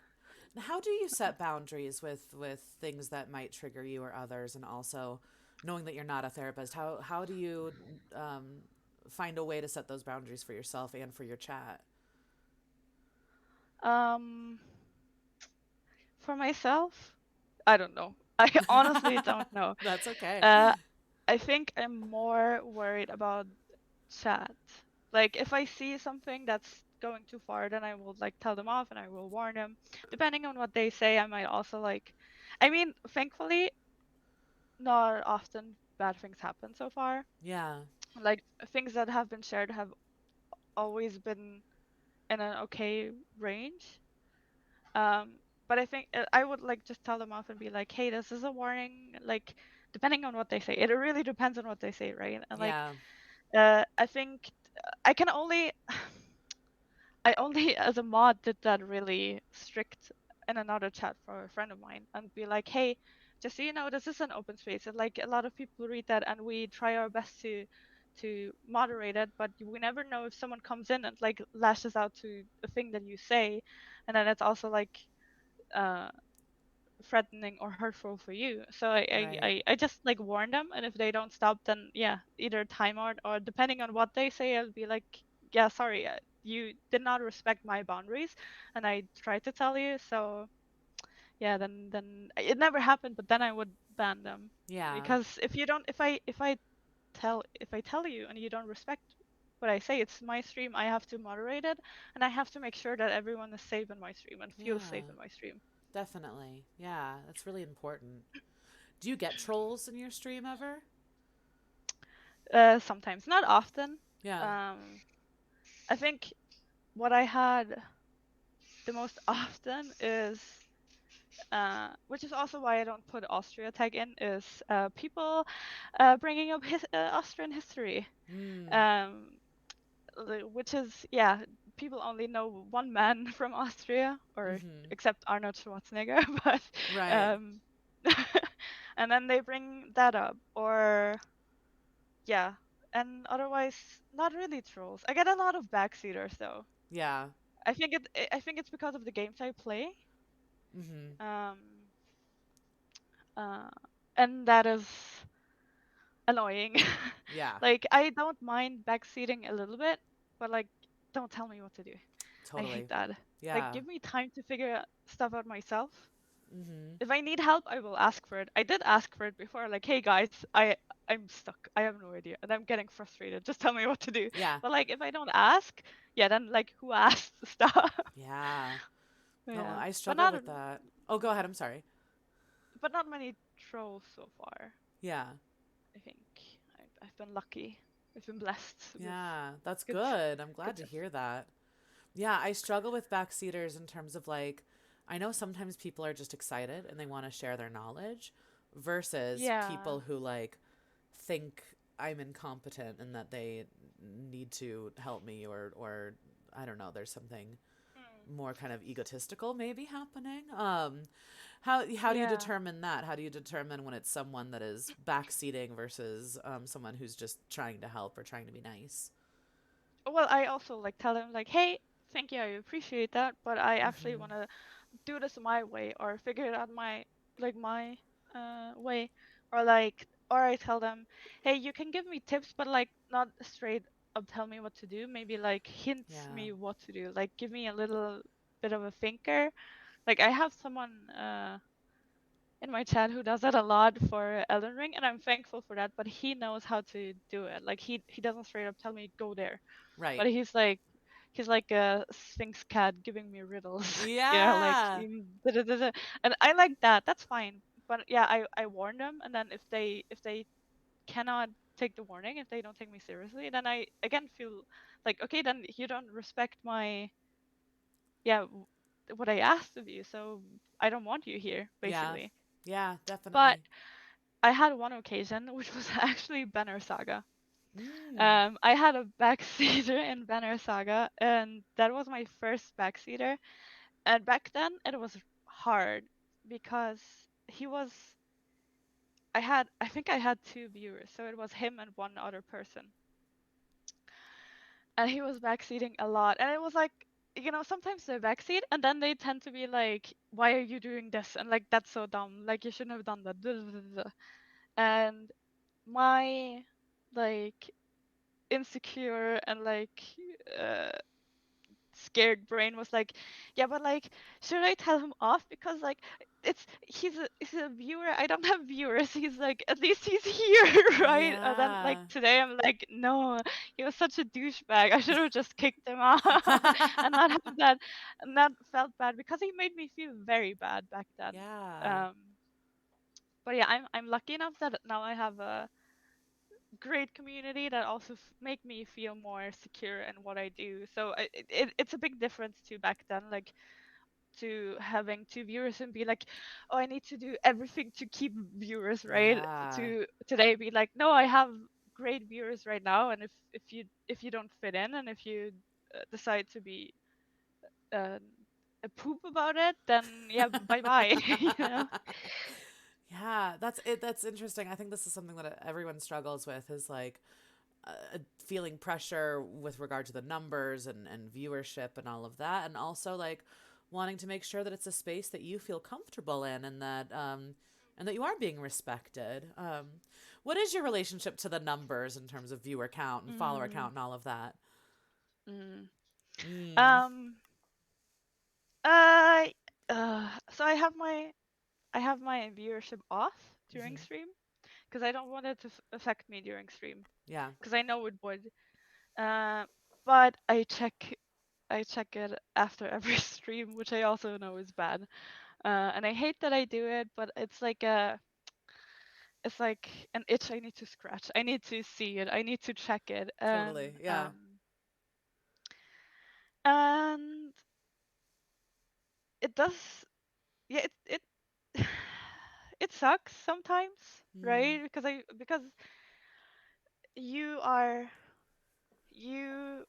[SPEAKER 1] And how do you set boundaries with things that might trigger you or others, and also knowing that you're not a therapist? How do you find a way to set those boundaries for yourself and for your chat?
[SPEAKER 2] Um, for myself, I don't know. I honestly don't know.
[SPEAKER 1] That's okay.
[SPEAKER 2] Uh, I think I'm more worried about chat. Like if I see something that's going too far, then I will like tell them off and I will warn them. Depending on what they say, I might also like, I mean, thankfully, not often bad things happen so far.
[SPEAKER 1] Yeah.
[SPEAKER 2] Like things that have been shared have always been in an okay range. Um, but I think I would like just tell them off and be like, hey, this is a warning. Like depending on what they say, it really depends on what they say, right? And like,
[SPEAKER 1] Yeah.
[SPEAKER 2] I think I can only I only, as a mod, did that really strict in another chat for a friend of mine and be like, hey, just so you know, this is an open space. And like a lot of people read that, and we try our best to moderate it, but we never know if someone comes in and like lashes out to a thing that you say, and then it's also like uh threatening or hurtful for you. So
[SPEAKER 1] Right.
[SPEAKER 2] I just like warn them, and if they don't stop, then yeah, either timeout or depending on what they say, I'll be like, yeah, sorry, you did not respect my boundaries, and I tried to tell you. So yeah, then it never happened, but then I would ban them
[SPEAKER 1] Yeah.
[SPEAKER 2] because if you don't, if I tell you and you don't respect what I say, it's my stream. I have to moderate it, and I have to make sure that everyone is safe in my stream and feels safe
[SPEAKER 1] Yeah.
[SPEAKER 2] in my stream.
[SPEAKER 1] Definitely. Yeah. That's really important. Do you get trolls in your stream ever?
[SPEAKER 2] Sometimes, not often.
[SPEAKER 1] Yeah.
[SPEAKER 2] Um, I think what I had the most often is, which is also why I don't put Austria tag in, is people bringing up Austrian history.
[SPEAKER 1] Mm.
[SPEAKER 2] Um, which is, yeah. people only know one man from Austria, or
[SPEAKER 1] Mm-hmm.
[SPEAKER 2] except Arnold Schwarzenegger, but
[SPEAKER 1] Right.
[SPEAKER 2] um, and then they bring that up, or yeah, and otherwise not really trolls. I get a lot of backseaters though.
[SPEAKER 1] Yeah.
[SPEAKER 2] I think it's because of the games I play.
[SPEAKER 1] Mm-hmm.
[SPEAKER 2] Um, uh, and that is annoying.
[SPEAKER 1] Yeah.
[SPEAKER 2] Like I don't mind backseating a little bit, but like don't tell me what to do. I hate
[SPEAKER 1] Totally.
[SPEAKER 2] that. Like
[SPEAKER 1] Yeah.
[SPEAKER 2] give me time to figure stuff out myself.
[SPEAKER 1] Mm-hmm.
[SPEAKER 2] If I need help, I will ask for it. I did ask for it before, like, hey guys, I'm stuck. I have no idea, and I'm getting frustrated. Just tell me what to do.
[SPEAKER 1] Yeah.
[SPEAKER 2] But like, if I don't ask, yeah, then like, who asked stuff?
[SPEAKER 1] Yeah. No,
[SPEAKER 2] Yeah,
[SPEAKER 1] I
[SPEAKER 2] but
[SPEAKER 1] struggle
[SPEAKER 2] not,
[SPEAKER 1] with that. Oh, go ahead. I'm sorry.
[SPEAKER 2] but not many trolls so far.
[SPEAKER 1] Yeah.
[SPEAKER 2] I think I've been lucky. I've been blessed with
[SPEAKER 1] Yeah. That's
[SPEAKER 2] good,
[SPEAKER 1] good. I'm
[SPEAKER 2] good
[SPEAKER 1] glad to
[SPEAKER 2] tips.
[SPEAKER 1] hear that. Yeah, I struggle with backseaters in terms of like, I know sometimes people are just excited and they want to share their knowledge versus
[SPEAKER 2] Yeah.
[SPEAKER 1] people who like think I'm incompetent and that they need to help me or I don't know, there's something
[SPEAKER 2] Mm.
[SPEAKER 1] more kind of egotistical maybe happening. How do you
[SPEAKER 2] Yeah.
[SPEAKER 1] determine that? How do you determine when it's someone that is backseating versus someone who's just trying to help or trying to be nice?
[SPEAKER 2] Well, I also like tell them like, hey, thank you, I appreciate that, but I actually
[SPEAKER 1] Mm-hmm.
[SPEAKER 2] want to do this my way or figure it out my way, or like, or I tell them, hey, you can give me tips, but like not straight up tell me what to do, maybe like hints
[SPEAKER 1] Yeah.
[SPEAKER 2] me what to do, like give me a little bit of a thinker. Like I have someone in my chat who does that a lot for Elden Ring, and I'm thankful for that, but he knows how to do it. Like he doesn't straight up tell me go there,
[SPEAKER 1] Right.
[SPEAKER 2] but he's like a Sphinx cat giving me riddles. Yeah, like
[SPEAKER 1] Yeah.
[SPEAKER 2] da, da, da, da. And I like that. That's fine. But yeah, I warn them, and then if they cannot take the warning, if they don't take me seriously, then I again feel like okay, then you don't respect my yeah what I asked of you, so I don't want you here
[SPEAKER 1] Yeah.
[SPEAKER 2] basically.
[SPEAKER 1] Yeah,
[SPEAKER 2] But
[SPEAKER 1] definitely.
[SPEAKER 2] I had one occasion which was actually Banner Saga.
[SPEAKER 1] Mm.
[SPEAKER 2] I had a backseater in Banner Saga, and that was my first backseater. And back then, it was hard because he was. I think I had two viewers, so it was him and one other person, and he was backseating a lot. And it was like, sometimes they backseat, and then they tend to be like, "Why are you doing this?" And like, "That's so dumb. Like, you shouldn't have done that." And my like insecure and like uh scared brain was like, yeah, but like, should I tell him off? Because like, he's a viewer. I don't have viewers. He's like, at least he's here, right? And then like
[SPEAKER 1] Yeah.
[SPEAKER 2] today, I'm like, no, he was such a douchebag. I should have just kicked him out and not have that, and that felt bad because he made me feel very bad back then.
[SPEAKER 1] Yeah.
[SPEAKER 2] Um, but yeah, I'm lucky enough that now I have a great community that also make me feel more secure in what I do. So it's a big difference to back then, like to having two viewers and be like, oh, I need to do everything to keep viewers, right?
[SPEAKER 1] Yeah.
[SPEAKER 2] To today be like, no, I have great viewers right now, and if you don't fit in and if you decide to be uh, a poop about it, then yeah, bye bye. you know?
[SPEAKER 1] Yeah, that's it. That's interesting. I think this is something that everyone struggles with is like feeling pressure with regard to the numbers and viewership and all of that. And also like wanting to make sure that it's a space that you feel comfortable in and that you are being respected. What is your relationship to the numbers in terms of viewer count and follower
[SPEAKER 2] Mm,
[SPEAKER 1] count and all of that?
[SPEAKER 2] mm.
[SPEAKER 1] Mm.
[SPEAKER 2] Um. Uh. So I have my viewership off during
[SPEAKER 1] Hmm.
[SPEAKER 2] stream because I don't want it to affect me during stream
[SPEAKER 1] Yeah,
[SPEAKER 2] because I know it would. Uh, but I check it after every stream, which I also know is bad. And I hate that I do it, but it's like an itch I need to scratch. I need to see it. I need to check it.
[SPEAKER 1] totally. Yeah.
[SPEAKER 2] And it does. Yeah, it it sucks sometimes,
[SPEAKER 1] Mm.
[SPEAKER 2] right? Because you are you.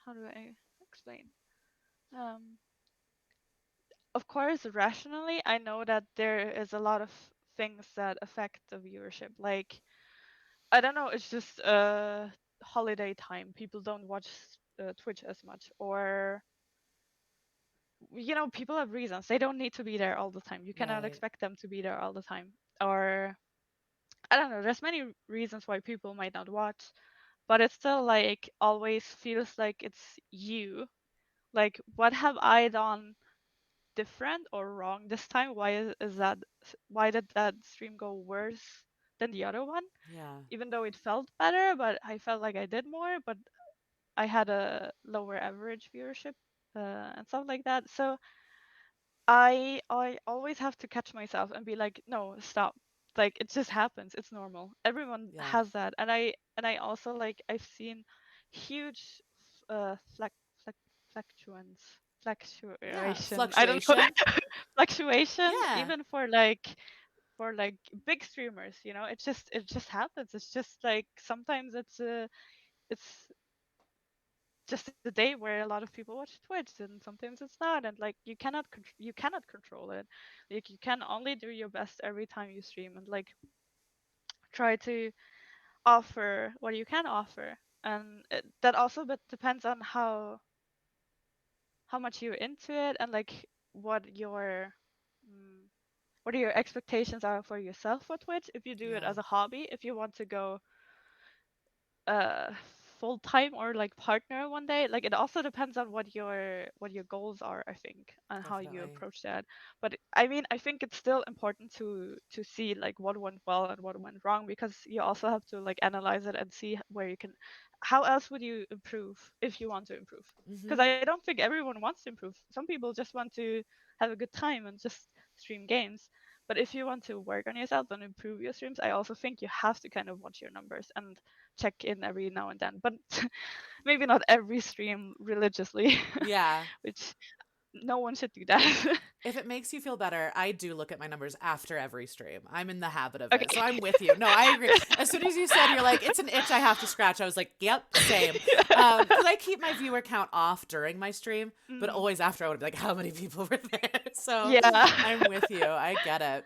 [SPEAKER 2] how do I explain? Um, of course, rationally, I know that there is a lot of things that affect the viewership. Like, I don't know, it's just holiday time. People don't watch Twitch as much, or people have reasons. They don't need to be there all the time. You cannot
[SPEAKER 1] Right.
[SPEAKER 2] expect them to be there all the time. Or I don't know. There's many reasons why people might not watch, but it still like always feels like it's you. Like, what have I done different or wrong this time? Is that? Why did that stream go worse than the other one?
[SPEAKER 1] Yeah.
[SPEAKER 2] Even though it felt better, but I felt like I did more, but I had a lower average viewership and stuff like that. So I always have to catch myself and be like, no, stop. Like, it just happens. It's normal. Everyone
[SPEAKER 1] Yeah.
[SPEAKER 2] has that. And I also like I've seen huge fluc fluctuance
[SPEAKER 1] Yeah.
[SPEAKER 2] fluctuation. I don't know.
[SPEAKER 1] Fluctuation.
[SPEAKER 2] Fluctuations
[SPEAKER 1] Yeah.
[SPEAKER 2] even for like big streamers, it just happens. It's just like sometimes it's just a day where a lot of people watch Twitch, and sometimes it's not, and like you cannot control it. Like, you can only do your best every time you stream, and like try to offer what you can offer, and that also but depends on how much you're into it, and like what your mm, what your expectations are for yourself for Twitch. If you do it
[SPEAKER 1] Yeah.
[SPEAKER 2] as a hobby, if you want to go uh full time or like partner one day, like it also depends on what your goals are, I think, and how you
[SPEAKER 1] Definitely.
[SPEAKER 2] approach that. But I mean, I think it's still important to see like what went well and what went wrong, because you also have to like analyze it and see where you can, how else would you improve if you want to improve, because
[SPEAKER 1] Mm-hmm.
[SPEAKER 2] I don't think everyone wants to improve. Some people just want to have a good time and just stream games. But if you want to work on yourself and improve your streams, I also think you have to kind of watch your numbers and check in every now and then, but maybe not every stream religiously,
[SPEAKER 1] Yeah.
[SPEAKER 2] which no one should do that.
[SPEAKER 1] If it makes you feel better, I do look at my numbers after every stream. I'm in the habit of it. So
[SPEAKER 2] Okay.
[SPEAKER 1] I'm with you. No, I agree. As soon as you said you're like, it's an itch I have to scratch, I was like, yep, same. Because I keep my viewer count off during my stream, but
[SPEAKER 2] Mm,
[SPEAKER 1] always after I would be like, how many people were there? So
[SPEAKER 2] yeah.
[SPEAKER 1] I'm with you. I get it.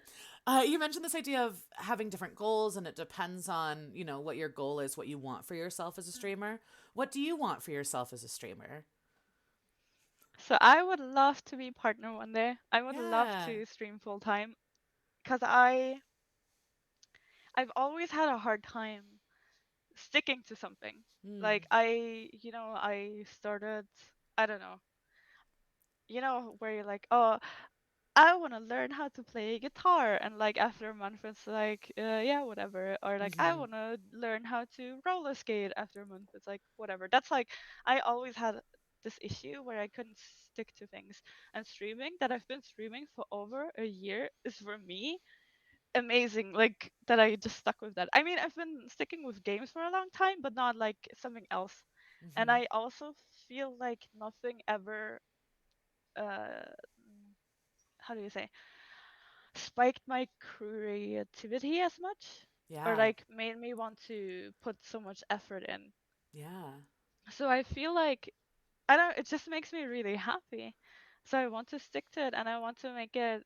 [SPEAKER 1] You mentioned this idea of having different goals, and it depends on, what your goal is, what you want for yourself as a streamer. What do you want for yourself as a streamer?
[SPEAKER 2] So I would love to be partner one day. I would love
[SPEAKER 1] Yeah.
[SPEAKER 2] to stream full time, because I've always had a hard time sticking to something.
[SPEAKER 1] Mm.
[SPEAKER 2] Like, I started, I don't know, where you're like, oh, I want to learn how to play guitar, and like after a month it's like, yeah, whatever. Or like, I
[SPEAKER 1] Mm-hmm.
[SPEAKER 2] want to learn how to roller skate. After a month it's like, whatever. That's like, I always had this issue where I couldn't stick to things. And streaming, that I've been streaming for over a year, is for me amazing. Like, that I just stuck with that. I mean, I've been sticking with games for a long time, but not like something else. And
[SPEAKER 1] Mm-hmm.
[SPEAKER 2] I also feel like nothing ever uh how do you say, spiked my creativity as much, or
[SPEAKER 1] Yeah.
[SPEAKER 2] like made me want to put so much effort in.
[SPEAKER 1] Yeah.
[SPEAKER 2] So I feel like, I don't, it just makes me really happy. So I want to stick to it, and I want to make it,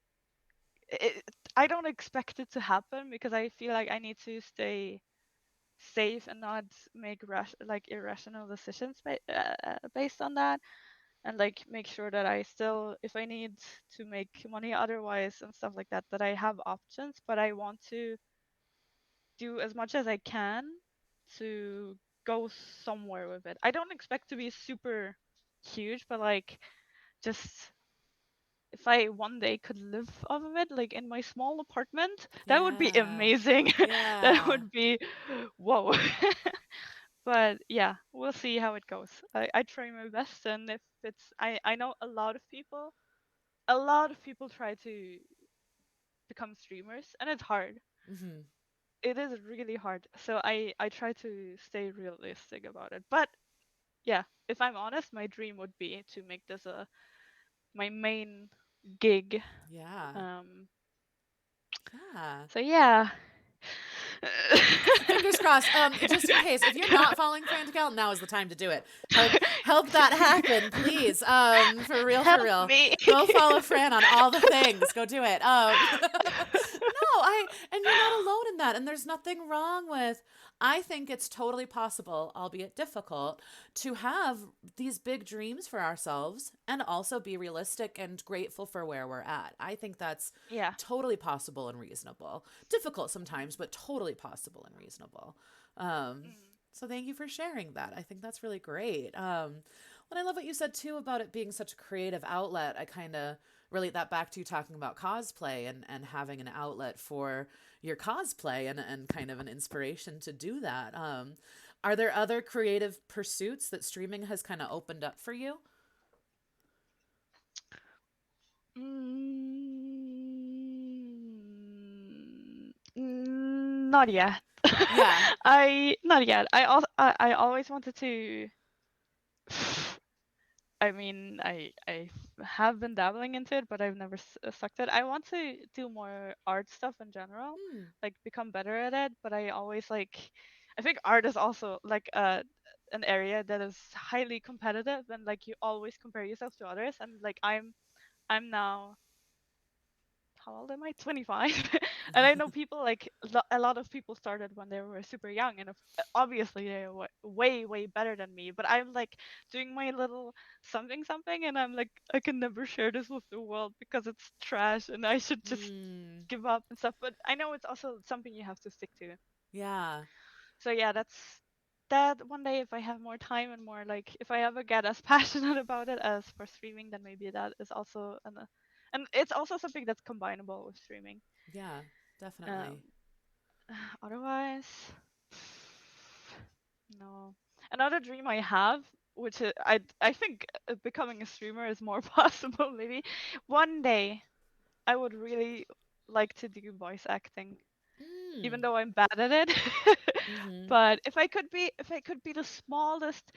[SPEAKER 2] I don't expect it to happen, because I feel like I need to stay safe and not make like irrational decisions based on that, and like make sure that I still, if I need to make money otherwise and stuff like that, that I have options. But I want to do as much as I can to go somewhere with it. I don't expect to be super huge, but like, just if I one day could live off of it, like in my small apartment, that would be
[SPEAKER 1] Yeah.
[SPEAKER 2] amazing. That
[SPEAKER 1] Yeah.
[SPEAKER 2] would be whoa. But yeah, we'll see how it goes. I try my best, and if it's, I know a lot of people try to become streamers, and it's hard.
[SPEAKER 1] Mm-hmm.
[SPEAKER 2] It is really hard. So I try to stay realistic about it. But yeah, if I'm honest, my dream would be to make this a my main gig.
[SPEAKER 1] Yeah.
[SPEAKER 2] Um
[SPEAKER 1] Yeah.
[SPEAKER 2] so yeah.
[SPEAKER 1] Fingers crossed. Just in case, if you're not following Franticalle, now is the time to do it. Help that happen, please. For real, for
[SPEAKER 2] Help
[SPEAKER 1] real.
[SPEAKER 2] me.
[SPEAKER 1] Go follow Fran on all the things. Go do it. No, and you're not alone in that. And there's nothing wrong with. I think it's totally possible, albeit difficult, to have these big dreams for ourselves and also be realistic and grateful for where we're at. I think that's
[SPEAKER 2] Yeah.
[SPEAKER 1] totally possible and reasonable. Difficult sometimes, but totally possible and reasonable. Um,
[SPEAKER 2] Mm.
[SPEAKER 1] so thank you for sharing that. I think that's really great. And I love what you said too about it being such a creative outlet. I kind of relate that back to you talking about cosplay and having an outlet for your cosplay and kind of an inspiration to do that. Are there other creative pursuits that streaming has kind of opened up for you?
[SPEAKER 2] Not yet.
[SPEAKER 1] Yeah.
[SPEAKER 2] I not yet. I always wanted to. I mean, I have been dabbling into it, but I've never sucked it. I want to do more art stuff in general,
[SPEAKER 1] Hmm.
[SPEAKER 2] like become better at it. But I always like, I think art is also like an area that is highly competitive, and like you always compare yourself to others. And like I'm now, how old am I? 25. And I know people like a lot of people started when they were super young, and obviously they were way way better than me. But I'm like doing my little something something, and I'm like I can never share this with the world because it's trash, and I should just
[SPEAKER 1] Hmm.
[SPEAKER 2] give up and stuff. But I know it's also something you have to stick to.
[SPEAKER 1] Yeah.
[SPEAKER 2] So yeah, that's that. One day if I have more time and more like if I ever get as passionate about it as for streaming, then maybe that is also and it's also something that's combinable with streaming.
[SPEAKER 1] Yeah. Definitely.
[SPEAKER 2] Um, otherwise, no. Another dream I have, which I think becoming a streamer is more possible. Maybe one day I would really like to do voice acting, even
[SPEAKER 1] Mm.
[SPEAKER 2] though I'm bad at it.
[SPEAKER 1] Mm-hmm.
[SPEAKER 2] But if I could be the smallest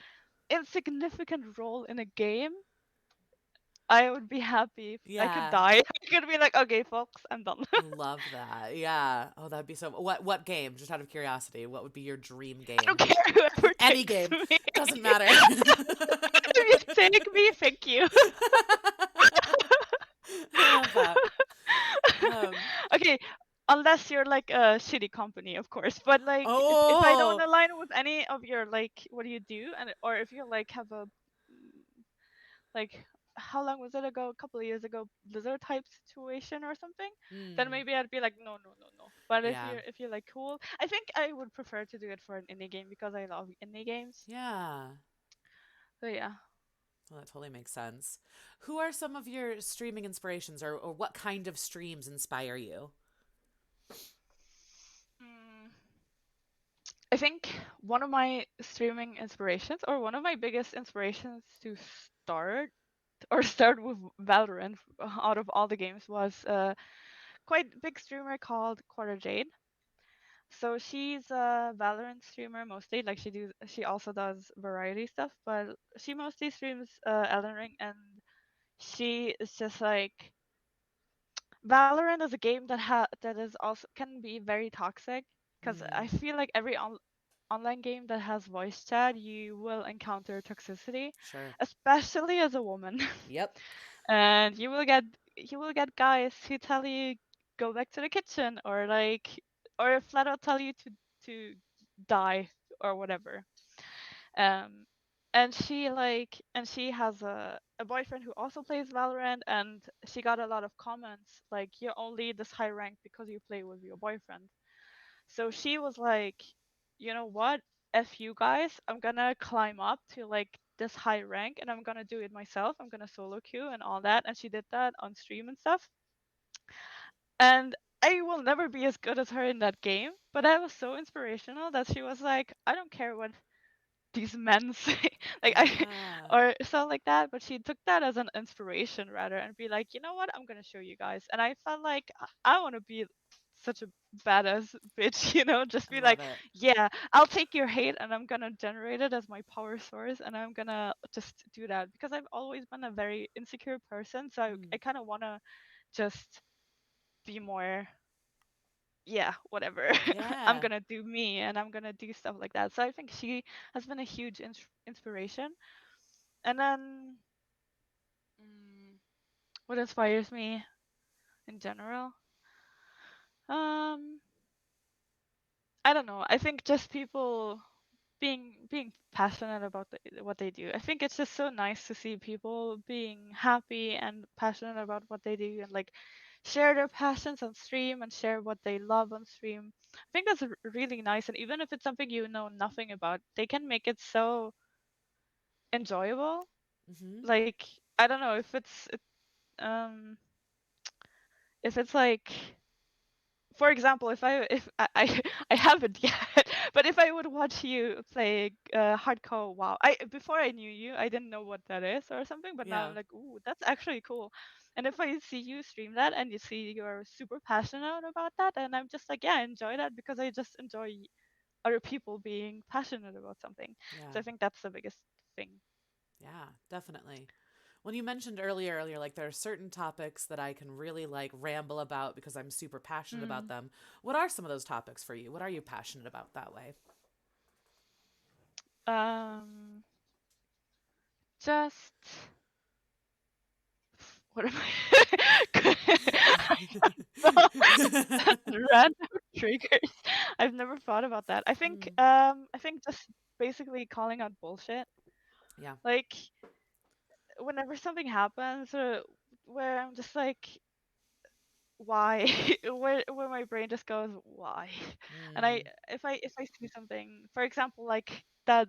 [SPEAKER 2] insignificant role in a game, I would be happy. I could
[SPEAKER 1] Yeah.
[SPEAKER 2] die. I could be like, okay, folks, I'm done.
[SPEAKER 1] Love that. Yeah. Oh, that'd be so. What game? Just out of curiosity, what would be your dream
[SPEAKER 2] I don't
[SPEAKER 1] game?
[SPEAKER 2] care whoever
[SPEAKER 1] Any
[SPEAKER 2] takes
[SPEAKER 1] game.
[SPEAKER 2] me.
[SPEAKER 1] Doesn't matter.
[SPEAKER 2] If you take me, thank you.
[SPEAKER 1] I love that. Um,
[SPEAKER 2] Okay, unless you're like a shitty company, of course. But like, if I don't
[SPEAKER 1] oh,
[SPEAKER 2] align with any of your like what do you do, and or if you like have a like how long was it ago? A couple of years ago, Blizzard type situation or something. Then
[SPEAKER 1] mm,
[SPEAKER 2] maybe I'd be like, no, no, no, no. But
[SPEAKER 1] yeah.
[SPEAKER 2] if you're like cool, I think I would prefer to do it for an indie game because I love indie games.
[SPEAKER 1] Yeah.
[SPEAKER 2] So yeah.
[SPEAKER 1] Well, that totally makes sense. Who are some of your streaming inspirations or what kind of streams inspire you?
[SPEAKER 2] Mm, I think one of my streaming inspirations, or one of my biggest inspirations to start start with Valorant out of all the games, was a quite big streamer called Quarter Jade. So she's a Valorant streamer mostly. Like she also does variety stuff, but she mostly streams Elden Ring, and she is just like Valorant is a game that is also can be very toxic because I
[SPEAKER 1] Mm,
[SPEAKER 2] feel like every online game that has voice chat, you will encounter toxicity,
[SPEAKER 1] sure.
[SPEAKER 2] especially as a woman.
[SPEAKER 1] Yep.
[SPEAKER 2] And you will get guys who tell you go back to the kitchen, or like or flat out tell you to die or whatever. um and she has a boyfriend who also plays Valorant, and she got a lot of comments like you're only this high rank because you play with your boyfriend. So she was like, you know what, F you guys, I'm gonna climb up to like this high rank and I'm gonna do it myself. I'm gonna solo queue and all that. And she did that on stream and stuff. And I will never be as good as her in that game, but that was so inspirational that she was like, I don't care what these men say, like I
[SPEAKER 1] Yeah.
[SPEAKER 2] or stuff like that. But she took that as an inspiration rather, and be like, you know what, I'm gonna show you guys. And I felt like I want to be such a badass bitch, just
[SPEAKER 1] I
[SPEAKER 2] be
[SPEAKER 1] love
[SPEAKER 2] like,
[SPEAKER 1] it.
[SPEAKER 2] yeah, I'll take your hate and I'm gonna generate it as my power source, and I'm gonna just do that because I've always been a very insecure person. So I
[SPEAKER 1] Mm,
[SPEAKER 2] kind of want to just be more yeah, whatever. I'm
[SPEAKER 1] Yeah.
[SPEAKER 2] gonna do me and I'm gonna do stuff like that. So I think she has been a huge inspiration. And then, mm, what inspires me in general? Um, I don't know. I think just people being passionate about what they do. I think it's just so nice to see people being happy and passionate about what they do and like share their passions on stream and share what they love on stream. I think that's really nice, and even if it's something you know nothing about, they can make it so enjoyable.
[SPEAKER 1] Mm-hmm.
[SPEAKER 2] Like, I don't know um if it's like, for example, if I I haven't yet, but if I would watch you play hardcore WoW, I before I knew you, I didn't know what that is or something, but now
[SPEAKER 1] Yeah.
[SPEAKER 2] I'm like, ooh, that's actually cool. And if I see you stream that and you see you're super passionate about that, and I'm just like, yeah, I enjoy that because I just enjoy other people being passionate about something.
[SPEAKER 1] Yeah.
[SPEAKER 2] So I think that's the biggest thing.
[SPEAKER 1] Yeah, definitely. When you mentioned earlier, like there are certain topics that I can really like ramble about because I'm super passionate about
[SPEAKER 2] Mm.
[SPEAKER 1] them. What are some of those topics for you? What are you passionate about that way?
[SPEAKER 2] Um, just what am I? Random triggers. I've never thought about that.
[SPEAKER 1] Hmm.
[SPEAKER 2] I think just basically calling out bullshit.
[SPEAKER 1] Yeah.
[SPEAKER 2] Like whenever something happens where I'm just like, why? Where my brain just goes, why? And
[SPEAKER 1] Mm.
[SPEAKER 2] if I see something, for example, like that,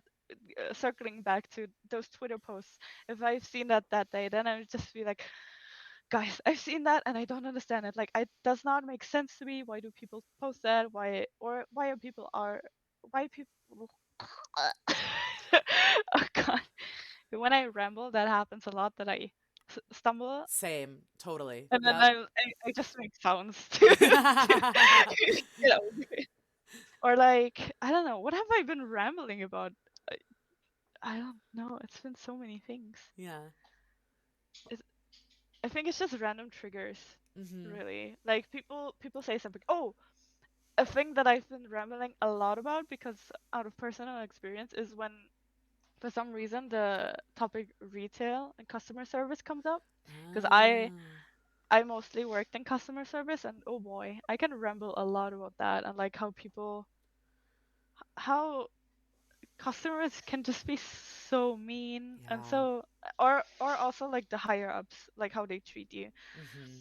[SPEAKER 2] circling back to those Twitter posts, if I've seen that that day, then I would just be like, guys, I've seen that and I don't understand it. Like, it does not make sense to me. Why do people post that? Why are people why people? Oh God, when I ramble, that happens a lot. That I stumble,
[SPEAKER 1] Same. Totally.
[SPEAKER 2] and then
[SPEAKER 1] Yep.
[SPEAKER 2] I just make sounds to get over it. Or like, I don't know, what have I been rambling about? I, I don't know. It's been so many things.
[SPEAKER 1] Yeah.
[SPEAKER 2] It's, I think it's just random triggers,
[SPEAKER 1] Mm-hmm.
[SPEAKER 2] really. Like people say something. Oh, a thing that I've been rambling a lot about because out of personal experience is when for some reason the topic retail and customer service comes up. Because
[SPEAKER 1] Ah.
[SPEAKER 2] I mostly worked in customer service, and oh boy, I can ramble a lot about that and like how customers can just be so mean and
[SPEAKER 1] Yeah.
[SPEAKER 2] so, or also like the higher ups, like how they treat you.
[SPEAKER 1] Mm-hmm.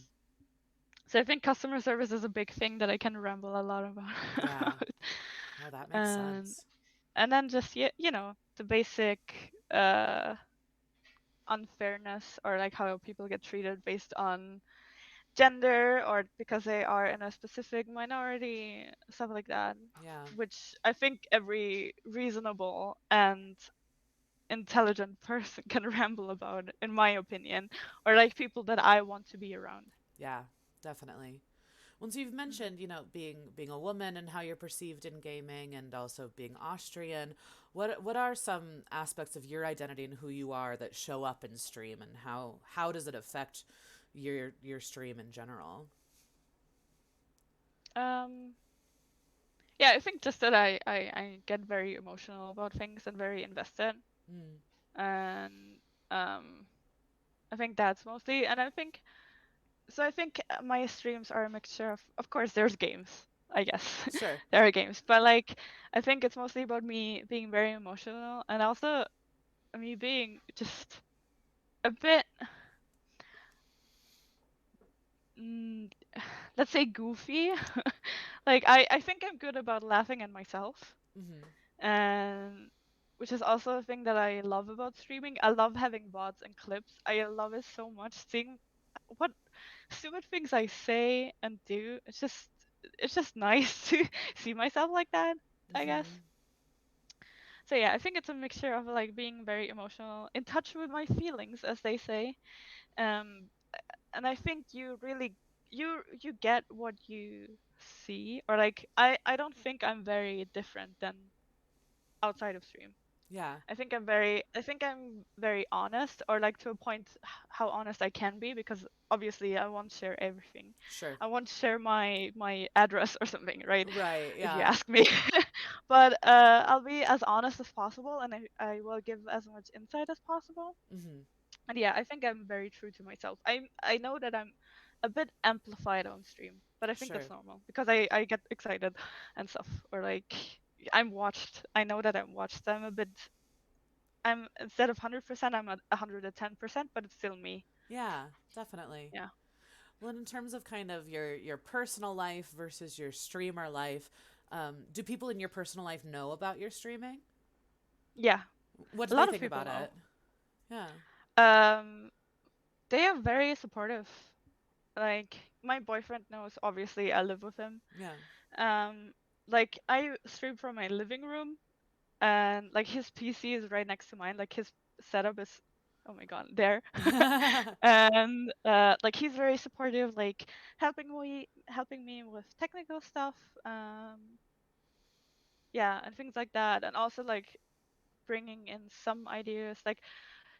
[SPEAKER 2] So I think customer service is a big thing that I can ramble a lot about.
[SPEAKER 1] Yeah. No, that makes
[SPEAKER 2] and
[SPEAKER 1] sense.
[SPEAKER 2] and then just, you know, the basic unfairness, or like how people get treated based on gender or because they are in a specific minority, stuff like that,
[SPEAKER 1] Yeah.
[SPEAKER 2] which I think every reasonable and intelligent person can ramble about, in my opinion, or like people that I want to be around.
[SPEAKER 1] Yeah. Definitely. Well, so you've
[SPEAKER 2] Mm.
[SPEAKER 1] mentioned, being a woman and how you're perceived in gaming, and also being Austrian. What are some aspects of your identity and who you are that show up in stream, and how does it affect your stream in general?
[SPEAKER 2] Um, yeah, I think just that I get very emotional about things and very invested,
[SPEAKER 1] Mm.
[SPEAKER 2] and um, I think that's mostly, and I think so. I think my streams are a mixture of course, there's games, I guess.
[SPEAKER 1] Sure.
[SPEAKER 2] There are games, but like, I think it's mostly about me being very emotional and also me being just a bit, mm, let's say, goofy. Like, I think I'm good about laughing at myself,
[SPEAKER 1] Mm-hmm.
[SPEAKER 2] and which is also a thing that I love about streaming. I love having bots and clips. I love it so much. Seeing what stupid things I say and do. It's just nice to see myself like that, I guess.
[SPEAKER 1] Mm-hmm.
[SPEAKER 2] So yeah, I think it's a mixture of like being very emotional, in touch with my feelings, as they say. Um, and I think you really you get what you see, or like I don't think I'm very different than outside of stream.
[SPEAKER 1] Yeah.
[SPEAKER 2] I think I'm very honest, or like to a point how honest I can be, because obviously I won't share everything.
[SPEAKER 1] Sure.
[SPEAKER 2] I won't share my address or something, right?
[SPEAKER 1] Right.
[SPEAKER 2] If you
[SPEAKER 1] Yeah.
[SPEAKER 2] ask me. But I'll be as honest as possible, and I will give as much insight as possible.
[SPEAKER 1] Hmm.
[SPEAKER 2] And yeah, I think I'm very true to myself. I know that I'm a bit amplified on stream, but I think
[SPEAKER 1] Sure.
[SPEAKER 2] that's normal because I get excited and stuff, or like I'm watched. I know that I'm watched. I'm instead of 100%, I'm at 110%, but it's still me.
[SPEAKER 1] Yeah, definitely.
[SPEAKER 2] Yeah.
[SPEAKER 1] Well, and in terms of kind of your personal life versus your streamer life, do people in your personal life know about your streaming?
[SPEAKER 2] Yeah.
[SPEAKER 1] What
[SPEAKER 2] A
[SPEAKER 1] do they
[SPEAKER 2] lot of
[SPEAKER 1] think
[SPEAKER 2] people
[SPEAKER 1] about
[SPEAKER 2] know.
[SPEAKER 1] it? Yeah.
[SPEAKER 2] Um, they are very supportive. Like my boyfriend knows, obviously I live with him.
[SPEAKER 1] Yeah.
[SPEAKER 2] Um, like I stream from my living room, and like his PC is right next to mine. Like his setup is, oh my god, there. And like he's very supportive, like helping me with technical stuff. Yeah, and things like that, and also like bringing in some ideas. Like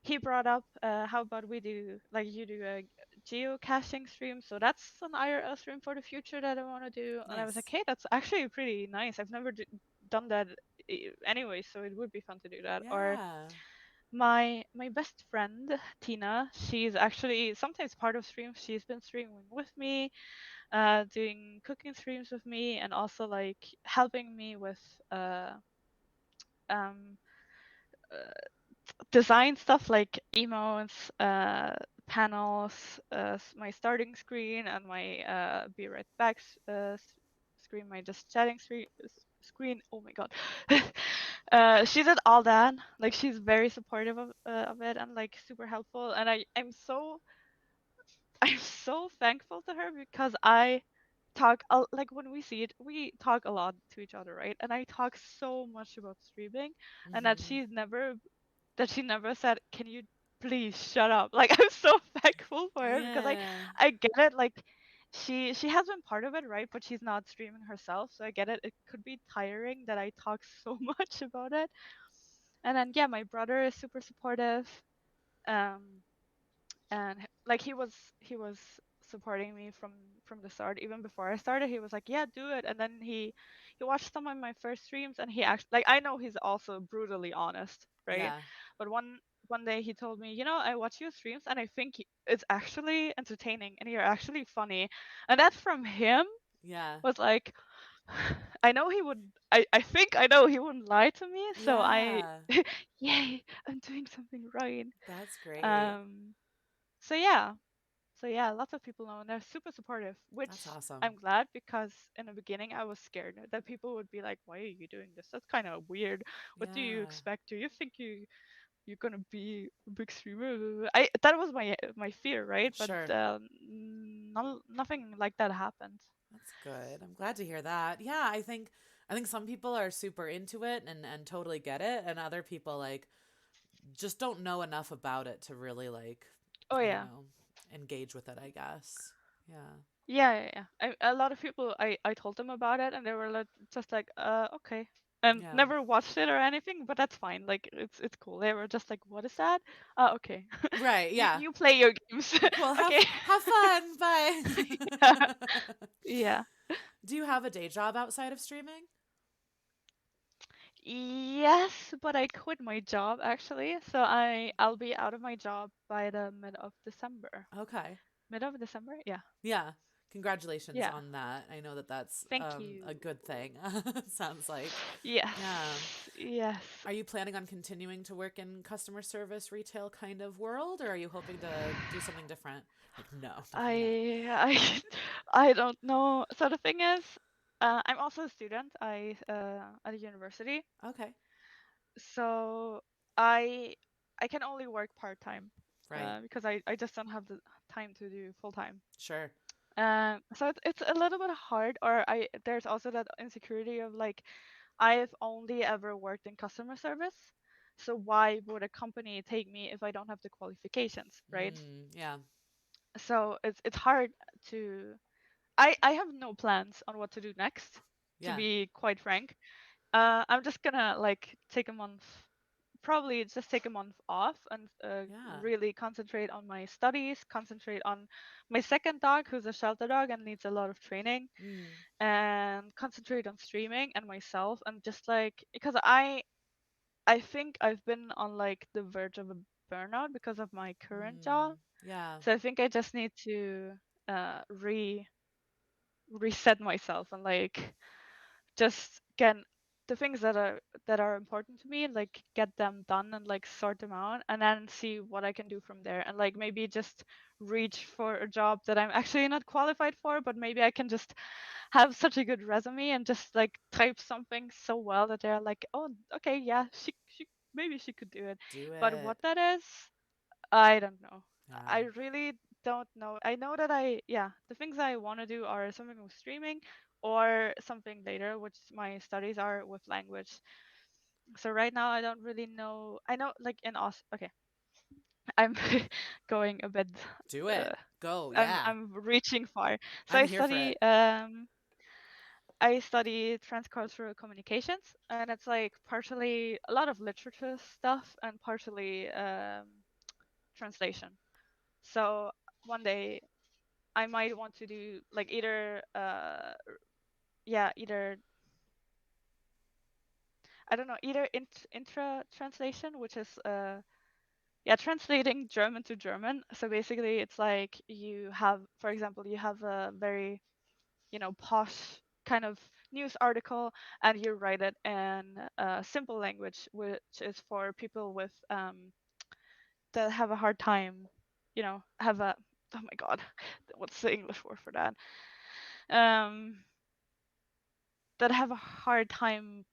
[SPEAKER 2] he brought up, how about we do, like, you do a geocaching stream, so that's an IRL stream for the future that I want to do. And I was like,
[SPEAKER 1] Nice.
[SPEAKER 2] hey, that's actually pretty nice. I've never done that anyway, so it would be fun to do that. Or
[SPEAKER 1] Yeah.
[SPEAKER 2] my best friend Tina, she's actually sometimes part of streams. She's been streaming with me, doing cooking streams with me, and also like helping me with uh um design stuff like emotes, panels, my starting screen, and my be right back screen, my just chatting screen. Oh my god. She did all that. Like she's very supportive of it, and like super helpful. And I'm so I'm so thankful to her, because I like when we see it, we talk a lot to each other, right? And I talk so much about streaming, and
[SPEAKER 1] Hmm.
[SPEAKER 2] that she never said, "Can you please shut up?" Like I'm so thankful for her, because
[SPEAKER 1] Yeah.
[SPEAKER 2] I get it. Like she has been part of it, right? But she's not streaming herself, so I get it. It could be tiring that I talk so much about it. And then yeah, my brother is super supportive. Um, and like he was supporting me from the start. Even before I started, he was like, yeah, do it. And then he watched some of my first streams, and he actually, like, I know he's also brutally honest, right?
[SPEAKER 1] Yeah.
[SPEAKER 2] But one day he told me, I watch your streams, and I think it's actually entertaining, and you're actually funny. And that from him
[SPEAKER 1] Yeah.
[SPEAKER 2] was like, I know he would, I think I know he wouldn't lie to me, so I
[SPEAKER 1] Yeah.
[SPEAKER 2] yay, I'm doing something right.
[SPEAKER 1] That's great.
[SPEAKER 2] um so yeah, lots of people know, and they're super supportive, which
[SPEAKER 1] That's awesome.
[SPEAKER 2] I'm glad, because in the beginning I was scared that people would be like, "Why are you doing this? That's kind of weird. What do you
[SPEAKER 1] Yeah.
[SPEAKER 2] expect? Do you think you're gonna be a big streamer?" I That was my fear, right? But
[SPEAKER 1] Sure.
[SPEAKER 2] nothing like that happened.
[SPEAKER 1] That's good. I'm glad to hear that. Yeah, I think some people are super into it and totally get it, and other people like just don't know enough about it to really like,
[SPEAKER 2] Oh
[SPEAKER 1] I don't
[SPEAKER 2] yeah.
[SPEAKER 1] know, engage with it, I guess. Yeah.
[SPEAKER 2] Yeah, yeah, yeah. A lot of people, I told them about it, and they were like, just like, okay, and
[SPEAKER 1] Yeah.
[SPEAKER 2] never watched it or anything, but that's fine. Like, it's cool. They were just like, what is that? Okay,
[SPEAKER 1] Right,
[SPEAKER 2] you
[SPEAKER 1] yeah.
[SPEAKER 2] you play your games.
[SPEAKER 1] Cool. Have
[SPEAKER 2] Okay.
[SPEAKER 1] have fun. Bye.
[SPEAKER 2] Yeah, yeah.
[SPEAKER 1] Do you have a day job outside of streaming?
[SPEAKER 2] Yes, but I quit my job actually, so I'll be out of my job by the mid of December.
[SPEAKER 1] Okay.
[SPEAKER 2] Mid of December? Yeah.
[SPEAKER 1] Yeah. Congratulations
[SPEAKER 2] Yeah.
[SPEAKER 1] on that. I know that that's
[SPEAKER 2] Thank
[SPEAKER 1] a
[SPEAKER 2] you.
[SPEAKER 1] good thing. Sounds like.
[SPEAKER 2] Yes.
[SPEAKER 1] Yeah.
[SPEAKER 2] Yes.
[SPEAKER 1] Are you planning on continuing to work in customer service retail kind of world, or are you hoping to do something different? Like, no, definitely not.
[SPEAKER 2] I I don't know. So the thing is, I'm also a student. I at a university,
[SPEAKER 1] Okay.
[SPEAKER 2] so I I can only work part time,
[SPEAKER 1] Right.
[SPEAKER 2] because I just don't have the time to do full time.
[SPEAKER 1] Sure.
[SPEAKER 2] So it's a little bit hard. Or I there's also that insecurity of like, I've only ever worked in customer service, so why would a company take me if I don't have the qualifications, right?
[SPEAKER 1] Mm, yeah.
[SPEAKER 2] So it's hard to. I have no plans on what to do next, to
[SPEAKER 1] Yeah.
[SPEAKER 2] be quite frank. I'm just gonna like take a month, probably just take a month off and
[SPEAKER 1] Yeah.
[SPEAKER 2] really concentrate on my studies, concentrate on my second dog, who's a shelter dog and needs a lot of training,
[SPEAKER 1] Mm.
[SPEAKER 2] and concentrate on streaming and myself, and just like, because I think I've been on like the verge of a burnout because of my current job.
[SPEAKER 1] Mm. Yeah.
[SPEAKER 2] So I think I just need to uh re reset myself and like just get the things that are important to me, like get them done and like sort them out, and then see what I can do from there, and like maybe just reach for a job that I'm actually not qualified for, but maybe I can just have such a good resume and just like type something so well that they're like, oh, okay, yeah, she maybe she could do it.
[SPEAKER 1] Do
[SPEAKER 2] But what
[SPEAKER 1] it.
[SPEAKER 2] that is, I don't know.
[SPEAKER 1] Yeah.
[SPEAKER 2] I really don't know. I know that yeah, the things I want to do are something with streaming or something later, which my studies are with language. So right now I don't really know. I know like in okay, I'm going a bit,
[SPEAKER 1] Do it.
[SPEAKER 2] uh,
[SPEAKER 1] Go. Yeah.
[SPEAKER 2] I'm reaching far. So
[SPEAKER 1] I'm here for it.
[SPEAKER 2] I study transcultural communications, and it's like partially a lot of literature stuff and partially translation. So one day I might want to do like either yeah, either I don't know, either intra translation, which is yeah, translating German to German. So basically it's like you have, for example, you have a very, posh kind of news article, and you write it in simple language, which is for people with that have a hard time, have a, oh my god, what's the English word for that? Um, that have a hard time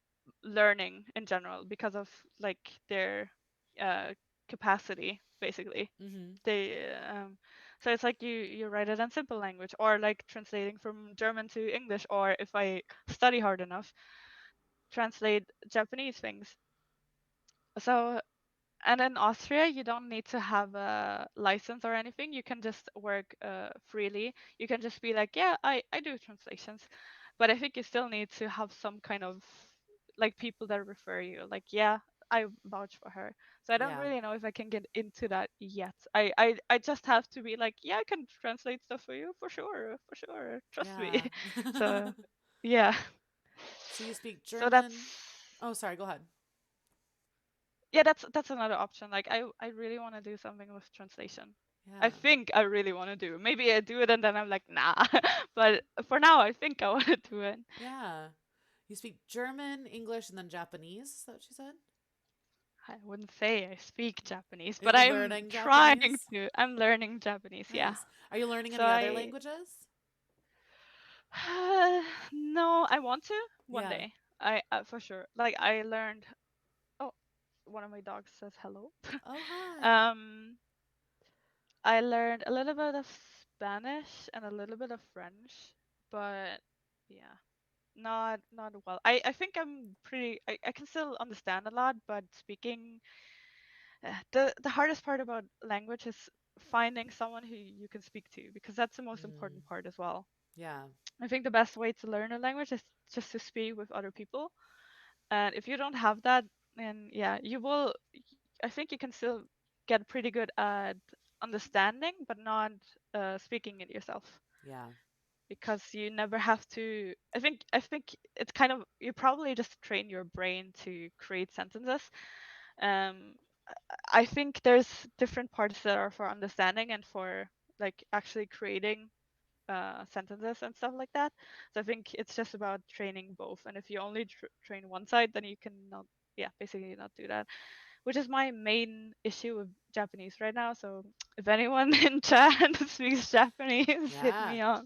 [SPEAKER 2] learning in general because of like their uh, capacity, basically.
[SPEAKER 1] Mm-hmm.
[SPEAKER 2] They so it's like you write it in simple language, or like translating from German to English, or if I study hard enough, translate Japanese things. So, and in Austria, you don't need to have a license or anything. You can just work freely. You can just be like, yeah, I do translations. But I think you still need to have some kind of like people that refer you. Like, yeah, I vouch for her. So I don't
[SPEAKER 1] Yeah.
[SPEAKER 2] really know if I can get into that yet. I just have to be like, yeah, I can translate stuff for you for sure, for sure. Trust me.
[SPEAKER 1] Yeah.
[SPEAKER 2] So yeah.
[SPEAKER 1] So you speak
[SPEAKER 2] So that's
[SPEAKER 1] German. Oh, sorry. Go ahead.
[SPEAKER 2] yeah, that's another option. Like I really want to do something with translation. I
[SPEAKER 1] Yeah.
[SPEAKER 2] think I really want to do. Maybe I do it and then I'm like, nah. But for now, I think I want to do it.
[SPEAKER 1] Yeah. You speak German, English, and then Japanese. Is that what you said?
[SPEAKER 2] I wouldn't say I speak Japanese, but
[SPEAKER 1] You're
[SPEAKER 2] I'm
[SPEAKER 1] learning
[SPEAKER 2] trying
[SPEAKER 1] Japanese?
[SPEAKER 2] to. I'm learning Japanese, yeah.
[SPEAKER 1] Nice. Are you learning
[SPEAKER 2] So
[SPEAKER 1] any other
[SPEAKER 2] I
[SPEAKER 1] languages?
[SPEAKER 2] no, I want to one
[SPEAKER 1] Yeah.
[SPEAKER 2] day. I for sure. Like I learned. Oh, one of my dogs says hello.
[SPEAKER 1] Oh, hi.
[SPEAKER 2] um, I learned a little bit of Spanish and a little bit of French, but yeah, not well. I think I'm pretty. I can still understand a lot, but speaking, the hardest part about language is finding someone who you can speak to, because that's the most
[SPEAKER 1] Mm.
[SPEAKER 2] important part as well.
[SPEAKER 1] Yeah.
[SPEAKER 2] I think the best way to learn a language is just to speak with other people, and if you don't have that, then yeah, you will. I think you can still get pretty good at understanding, but not speaking it yourself,
[SPEAKER 1] Yeah.
[SPEAKER 2] because you never have to. I think it's kind of, you probably just train your brain to create sentences. um I think there's different parts that are for understanding and for like actually creating sentences and stuff like that. So I think it's just about training both, and if you only train one side, then you cannot, yeah, basically not do that, which is my main issue with Japanese right now. So if anyone in chat speaks Japanese, hit
[SPEAKER 1] Yeah.
[SPEAKER 2] me up.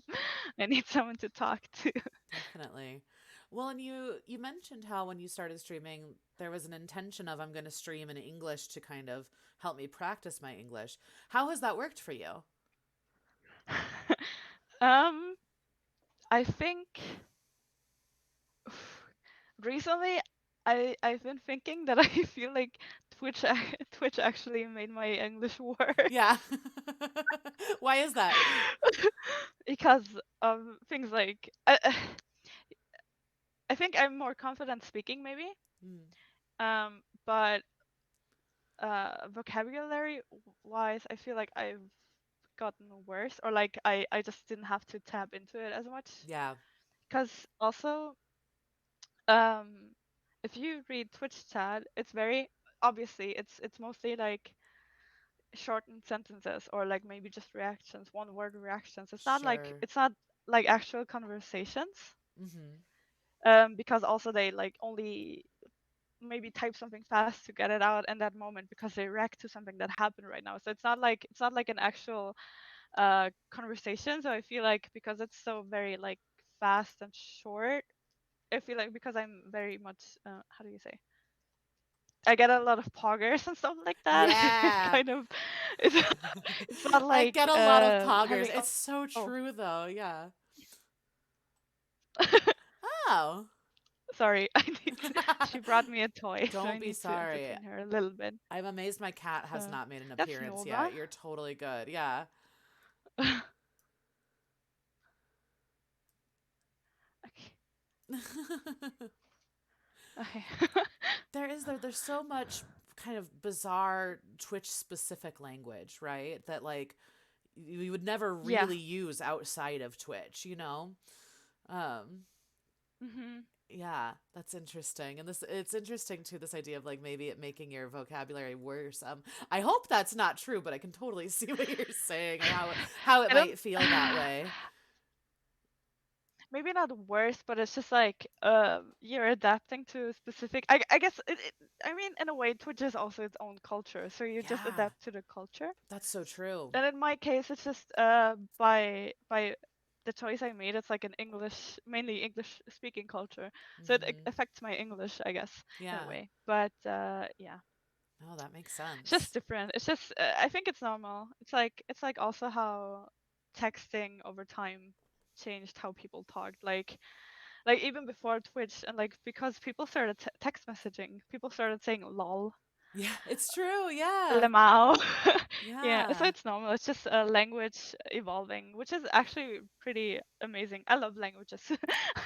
[SPEAKER 2] I need someone to talk to.
[SPEAKER 1] Definitely. Well, and you mentioned how when you started streaming, there was an intention of I'm going to stream in English to kind of help me practice my English. How has that worked for you?
[SPEAKER 2] um, I think recently I've been thinking that I feel like Twitch actually made my English work.
[SPEAKER 1] Yeah. Why is that?
[SPEAKER 2] Because of things like I think I'm more confident speaking maybe.
[SPEAKER 1] Mm.
[SPEAKER 2] But vocabulary wise, I feel like I've gotten worse, or like I just didn't have to tap into it as much.
[SPEAKER 1] Yeah,
[SPEAKER 2] Because also, um, if you read Twitch chat, it's very obviously it's mostly like shortened sentences or like maybe just reactions, one word reactions.
[SPEAKER 1] sure.
[SPEAKER 2] It's not like actual conversations.
[SPEAKER 1] Mm-hmm.
[SPEAKER 2] Because also they like only maybe type something fast to get it out in that moment because they react to something that happened right now. So it's not like an actual conversation. So I feel like because it's so very like fast and short, I feel like because I'm very much how do you say? I get a lot of poggers and stuff like that. It
[SPEAKER 1] Yeah.
[SPEAKER 2] kind of it's, it's not
[SPEAKER 1] I
[SPEAKER 2] like
[SPEAKER 1] get a lot of poggers.
[SPEAKER 2] having
[SPEAKER 1] It's so
[SPEAKER 2] oh
[SPEAKER 1] true, though. Yeah. Oh.
[SPEAKER 2] sorry. I need to, she brought me a toy, so I
[SPEAKER 1] Don't be
[SPEAKER 2] need to
[SPEAKER 1] sorry.
[SPEAKER 2] entertain her a little bit.
[SPEAKER 1] I'm amazed my cat has
[SPEAKER 2] So
[SPEAKER 1] not made an
[SPEAKER 2] that's
[SPEAKER 1] appearance
[SPEAKER 2] Nova.
[SPEAKER 1] yet. You're totally good. Yeah.
[SPEAKER 2] Okay. Okay.
[SPEAKER 1] There's so much kind of bizarre Twitch specific language, right? That like you would never
[SPEAKER 2] Yeah.
[SPEAKER 1] really use outside of Twitch, you know? Um,
[SPEAKER 2] Mhm.
[SPEAKER 1] yeah, that's interesting. And this it's interesting too, this idea of like maybe it making your vocabulary worse. I hope that's not true, but I can totally see what you're saying or how it
[SPEAKER 2] I don't
[SPEAKER 1] might feel that way.
[SPEAKER 2] maybe not worse, but it's just like you're adapting to a specific I guess I mean in a way Twitch is also its own culture, so you just
[SPEAKER 1] Yeah,
[SPEAKER 2] adapt to the culture.
[SPEAKER 1] that's so true.
[SPEAKER 2] And in my case it's just by the choice I made, it's like an English, mainly English speaking culture. So it
[SPEAKER 1] Hmm.
[SPEAKER 2] affects my English, I guess, in a
[SPEAKER 1] Yeah.
[SPEAKER 2] way. But yeah.
[SPEAKER 1] Oh, that makes
[SPEAKER 2] It's just
[SPEAKER 1] sense.
[SPEAKER 2] different. It's just I think it's normal. It's like also how texting over time changed how people talked. Like even before Twitch, and like because people started text messaging, people started saying lol,
[SPEAKER 1] Yeah, it's true. Yeah.
[SPEAKER 2] lemao. Yeah, so
[SPEAKER 1] Yeah.
[SPEAKER 2] it's normal. It's just a language evolving, which is actually pretty amazing. I love languages.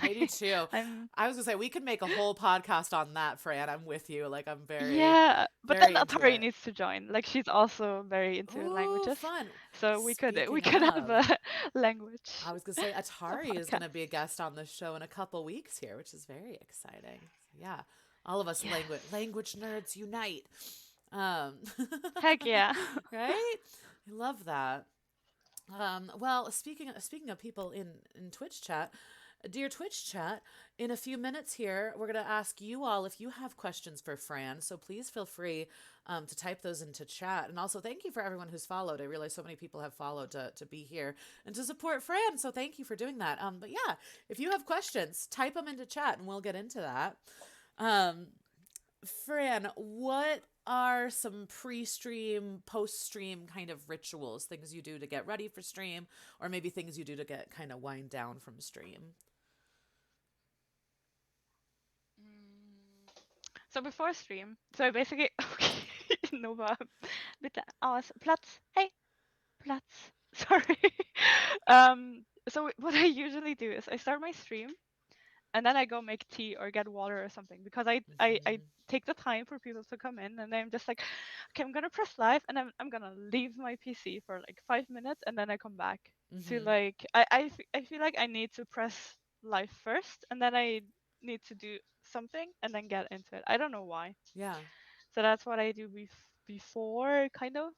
[SPEAKER 1] I do too.
[SPEAKER 2] I'm
[SPEAKER 1] I was gonna say we could make a whole podcast on that, Fran. I'm with you. Like I'm very,
[SPEAKER 2] Yeah, but then
[SPEAKER 1] very into
[SPEAKER 2] Atari
[SPEAKER 1] it.
[SPEAKER 2] needs to join. Like she's also very into
[SPEAKER 1] Oh,
[SPEAKER 2] languages,
[SPEAKER 1] fun.
[SPEAKER 2] so we
[SPEAKER 1] Speaking
[SPEAKER 2] could have
[SPEAKER 1] of,
[SPEAKER 2] a language
[SPEAKER 1] I was gonna say
[SPEAKER 2] a
[SPEAKER 1] Atari is gonna
[SPEAKER 2] podcast.
[SPEAKER 1] be a guest on the show in a couple weeks here, which is very exciting. So, yeah, all of us
[SPEAKER 2] Yes.
[SPEAKER 1] language nerds unite. Um,
[SPEAKER 2] Heck yeah.
[SPEAKER 1] right? I love that. Well, speaking of people in Twitch chat, dear Twitch chat, in a few minutes here, we're gonna ask you all if you have questions for Fran. So please feel free to type those into chat. And also, thank you for everyone who's followed. I realize so many people have followed to be here and to support Fran. So thank you for doing that. But yeah, if you have questions, type them into chat, and we'll get into that. Um, Fran, what are some pre-stream, post-stream kind of rituals, things you do to get ready for stream, or maybe things you do to get kind of wind down from stream?
[SPEAKER 2] Mm, So before stream, so I basically Nova, bitte aus, Platz, hey, Platz. Sorry. So what I usually do is I start my stream and then I go make tea or get water or something because I
[SPEAKER 1] Hmm.
[SPEAKER 2] take the time for people to come in, and I'm just like, okay, I'm gonna press live and I'm gonna leave my PC for like 5 minutes and then I come back to
[SPEAKER 1] Hmm.
[SPEAKER 2] like I feel like I need to press live first and then I need to do something and then get into it. I don't know why.
[SPEAKER 1] Yeah.
[SPEAKER 2] So that's what I do before kind of,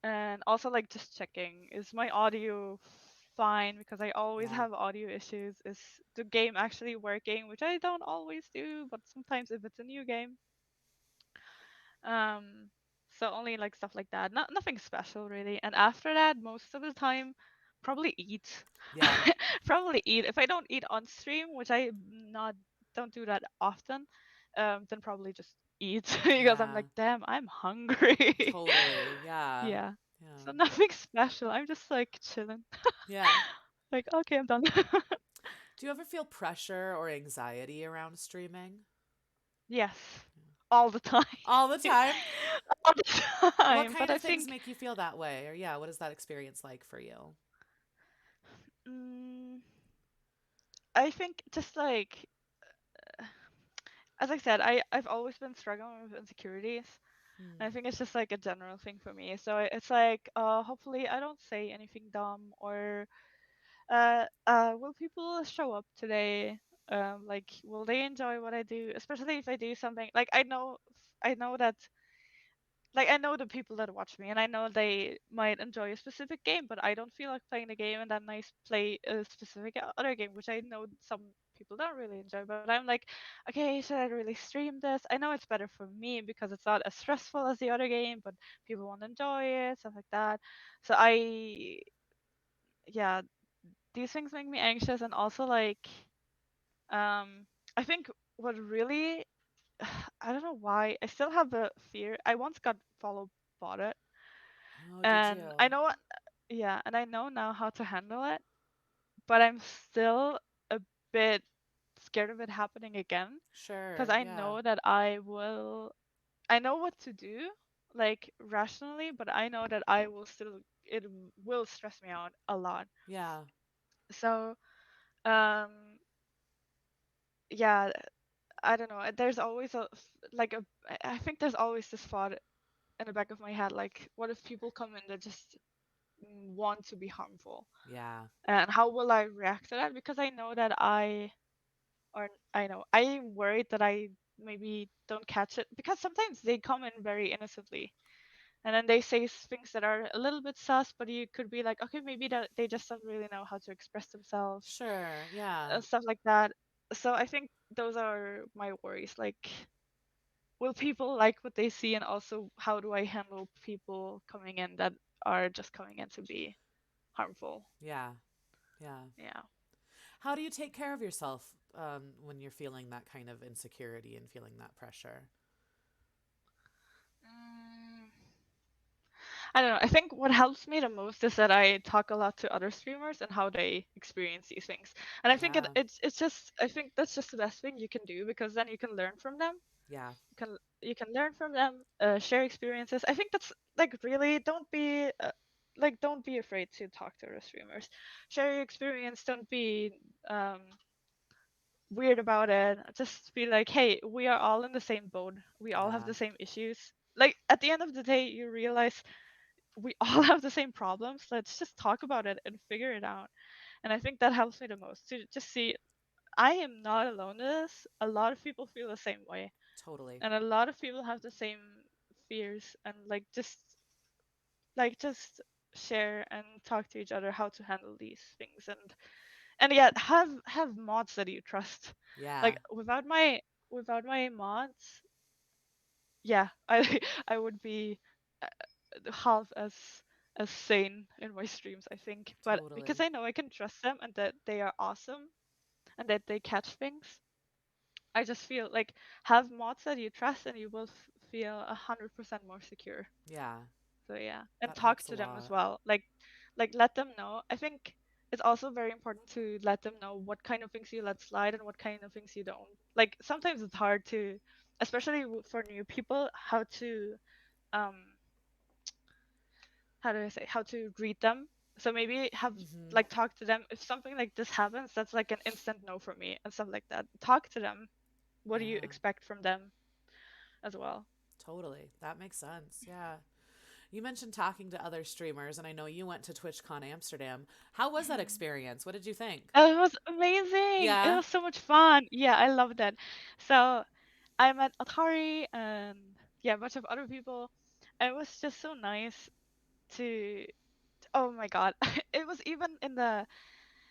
[SPEAKER 2] and also like just checking is my audio fine because I always
[SPEAKER 1] Yeah.
[SPEAKER 2] have audio issues. Is the game actually working, which I don't always do, but sometimes if it's a new game. Um so only like stuff like that. Nothing special really. And after that, most of the time probably eat.
[SPEAKER 1] Yeah.
[SPEAKER 2] Probably eat. If I don't eat on stream, which I not don't do that often, then probably just eat because I'm
[SPEAKER 1] Yeah.
[SPEAKER 2] like, damn, I'm hungry.
[SPEAKER 1] Totally. Yeah.
[SPEAKER 2] Yeah.
[SPEAKER 1] Yeah.
[SPEAKER 2] So nothing special. I'm just like chilling.
[SPEAKER 1] Yeah.
[SPEAKER 2] Like, okay, I'm done.
[SPEAKER 1] Do you ever feel pressure or anxiety around streaming?
[SPEAKER 2] Yes. All the time.
[SPEAKER 1] All the time?
[SPEAKER 2] All the
[SPEAKER 1] What
[SPEAKER 2] time.
[SPEAKER 1] kind
[SPEAKER 2] But
[SPEAKER 1] of
[SPEAKER 2] I
[SPEAKER 1] things
[SPEAKER 2] think
[SPEAKER 1] make you feel that way? Or yeah, what is that experience like for you?
[SPEAKER 2] mm, I think just like as I said, I've always been struggling with insecurities. And I
[SPEAKER 1] Hmm.
[SPEAKER 2] think it's just like a general thing for me. So it's like, hopefully I don't say anything dumb, or will people show up today? Like, will they enjoy what I do? Especially if I do something like I know that like I know the people that watch me, and I know they might enjoy a specific game, but I don't feel like playing the game, and then play a specific other game, which I know some people don't really enjoy. But I'm like, okay, should I really stream this? I know it's better for me because it's not as stressful as the other game, but people won't enjoy it, stuff like that. So yeah, these things make me anxious, and also like, I think what really, I don't know why, I still have the fear. I once got follow botted,
[SPEAKER 1] Oh, did
[SPEAKER 2] and
[SPEAKER 1] you?
[SPEAKER 2] I know yeah, and I know now how to handle it, but I'm still a bit scared of it happening again, because
[SPEAKER 1] Sure.
[SPEAKER 2] I
[SPEAKER 1] Yeah.
[SPEAKER 2] know that I know what to do, like rationally, but I know that it will stress me out a lot.
[SPEAKER 1] Yeah.
[SPEAKER 2] So, um, yeah, I don't know. There's always I think there's always this thought in the back of my head, like, what if people come in that just want to be harmful?
[SPEAKER 1] Yeah.
[SPEAKER 2] And how will I react to that? Because I know that I know, I'm worried that I maybe don't catch it, because sometimes they come in very innocently. And then they say things that are a little bit sus, but you could be like, okay, maybe that they just don't really know how to express themselves,
[SPEAKER 1] Sure. Yeah.
[SPEAKER 2] stuff like that. So I think those are my worries. Like, will people like what they see, and also how do I handle people coming in that are just coming in to be harmful?
[SPEAKER 1] Yeah. Yeah.
[SPEAKER 2] Yeah.
[SPEAKER 1] How do you take care of yourself when you're feeling that kind of insecurity and feeling that pressure?
[SPEAKER 2] Mm, I don't know. I think what helps me the most is that I talk a lot to other streamers and how they experience these things. And I think
[SPEAKER 1] Yeah.
[SPEAKER 2] it's just, I think that's just the best thing you can do, because then you can learn from them.
[SPEAKER 1] Yeah.
[SPEAKER 2] You can learn from them, share experiences. I think that's like, really, don't be afraid to talk to other streamers. Share your experience. Don't be um weird about it. Just be like, hey, we are all in the same boat. We all have
[SPEAKER 1] Yeah.
[SPEAKER 2] the same issues. Like, at the end of the day, you realize we all have the same problems. Let's just talk about it and figure it out. And I think that helps me the most, to just see I am not alone in this. A lot of people feel the same way.
[SPEAKER 1] Totally.
[SPEAKER 2] And a lot of people have the same fears, and just share and talk to each other how to handle these things. And yeah, have mods that you trust.
[SPEAKER 1] Yeah.
[SPEAKER 2] Like, without my mods, yeah, I would be half as sane in my streams, I think. But because
[SPEAKER 1] Totally.
[SPEAKER 2] I know I can trust them, and that they are awesome, and that they catch things, I just feel like, have mods that you trust, and you will feel 100% more secure.
[SPEAKER 1] Yeah.
[SPEAKER 2] So yeah, and
[SPEAKER 1] That
[SPEAKER 2] talk
[SPEAKER 1] helps a
[SPEAKER 2] to them as
[SPEAKER 1] lot.
[SPEAKER 2] well. Like let them know. I think it's also very important to let them know what kind of things you let slide and what kind of things you don't. Like, sometimes it's hard to, especially for new people, um how do I say, how to greet them. So maybe have,
[SPEAKER 1] Hmm.
[SPEAKER 2] like, talk to them if something like this happens. That's like an instant no for me, and stuff like that. Talk to them. What do you
[SPEAKER 1] Yeah.
[SPEAKER 2] expect from them as well?
[SPEAKER 1] Totally. That makes sense. Yeah. You mentioned talking to other streamers, and I know you went to TwitchCon Amsterdam. How was that
[SPEAKER 2] Mhm.
[SPEAKER 1] experience? What did you think?
[SPEAKER 2] It was amazing. It
[SPEAKER 1] Yeah.
[SPEAKER 2] was so much fun. Yeah, I loved that. So I met Atari and, yeah, a bunch of other people. It was just so nice to. Oh my God, it was even in the.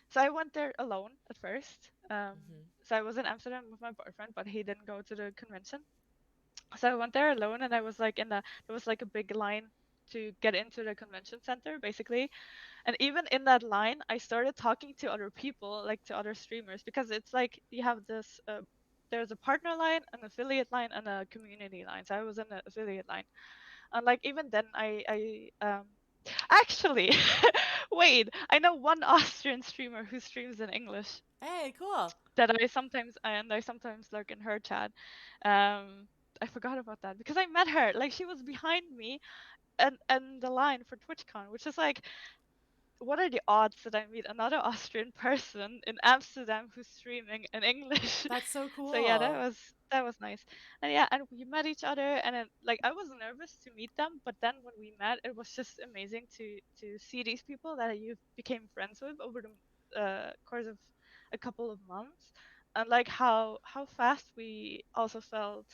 [SPEAKER 2] So I went there alone at first.
[SPEAKER 1] Hmm.
[SPEAKER 2] So I was in Amsterdam with my boyfriend, but he didn't go to the convention. So I went there alone, and I was like there was like a big line to get into the convention center, basically. And even in that line, I started talking to other people, like to other streamers, because it's like you have this. There's a partner line, an affiliate line, and a community line. So I was in the affiliate line, and like, even then, actually, wait, I know one Austrian streamer who streams in English
[SPEAKER 1] Hey, cool.
[SPEAKER 2] that I sometimes lurk in her chat. Um, I forgot about that because I met her. Like, she was behind me and the line for TwitchCon, which is like, what are the odds that I meet another Austrian person in Amsterdam who's streaming in English?
[SPEAKER 1] That's so
[SPEAKER 2] So yeah,
[SPEAKER 1] cool.
[SPEAKER 2] that was nice. And yeah, and we met each other, and then, like, I was nervous to meet them, but then when we met, it was just amazing to see these people that you became friends with over the course of a couple of months, and like how fast we also felt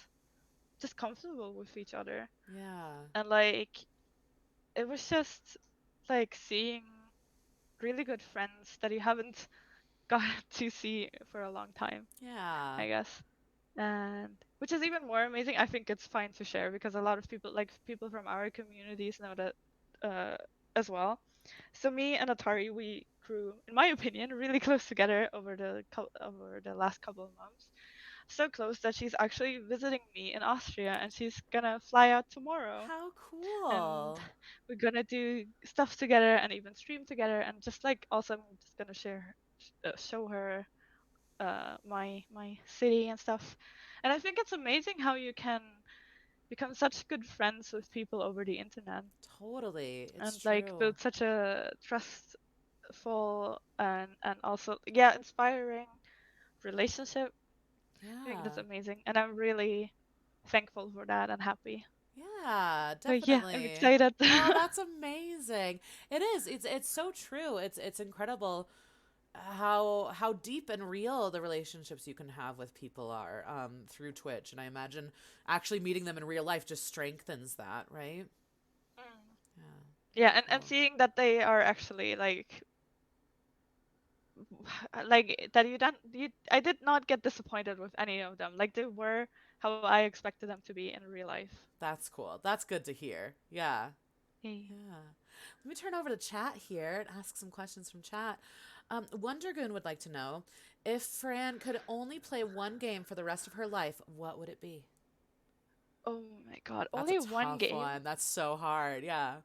[SPEAKER 2] just comfortable with each other,
[SPEAKER 1] Yeah.
[SPEAKER 2] and like it was just like seeing really good friends that you haven't got to see for a long time,
[SPEAKER 1] Yeah.
[SPEAKER 2] I guess. And which is even more amazing. I think it's fine to share because a lot of people, like people from our communities, know that uh, as well. So me and Atari, we grew, in my opinion, really close together over the last couple of months. So close that she's actually visiting me in Austria, and she's gonna fly out tomorrow,
[SPEAKER 1] How
[SPEAKER 2] and
[SPEAKER 1] cool.
[SPEAKER 2] we're gonna do stuff together and even stream together, and just like also I'm just gonna show her my city and stuff. And I think it's amazing how you can become such good friends with people over the internet
[SPEAKER 1] Totally. It's
[SPEAKER 2] and like
[SPEAKER 1] true.
[SPEAKER 2] build such a trustful and also, yeah, inspiring relationship. I think that's
[SPEAKER 1] Yeah.
[SPEAKER 2] amazing, and I'm really thankful for that and happy.
[SPEAKER 1] Yeah,
[SPEAKER 2] So yeah, I'm
[SPEAKER 1] definitely.
[SPEAKER 2] excited.
[SPEAKER 1] Oh, that's amazing. It is. It's so true. It's incredible how deep and real the relationships you can have with people are through Twitch, and I imagine actually meeting them in real life just strengthens that, right?
[SPEAKER 2] Mm.
[SPEAKER 1] Yeah.
[SPEAKER 2] Yeah,
[SPEAKER 1] Very
[SPEAKER 2] and
[SPEAKER 1] cool.
[SPEAKER 2] seeing that they are actually like that I did not get disappointed with any of them. Like they were how I expected them to be in real life.
[SPEAKER 1] That's cool. That's good to hear. Yeah.
[SPEAKER 2] Hey.
[SPEAKER 1] Yeah. Let me turn over to chat here and ask some questions from chat. Wondergoon would like to know if Fran could only play one game for the rest of her life, what would it be?
[SPEAKER 2] Oh my god,
[SPEAKER 1] That's a
[SPEAKER 2] only one
[SPEAKER 1] tough
[SPEAKER 2] game?
[SPEAKER 1] one. That's so hard. Yeah.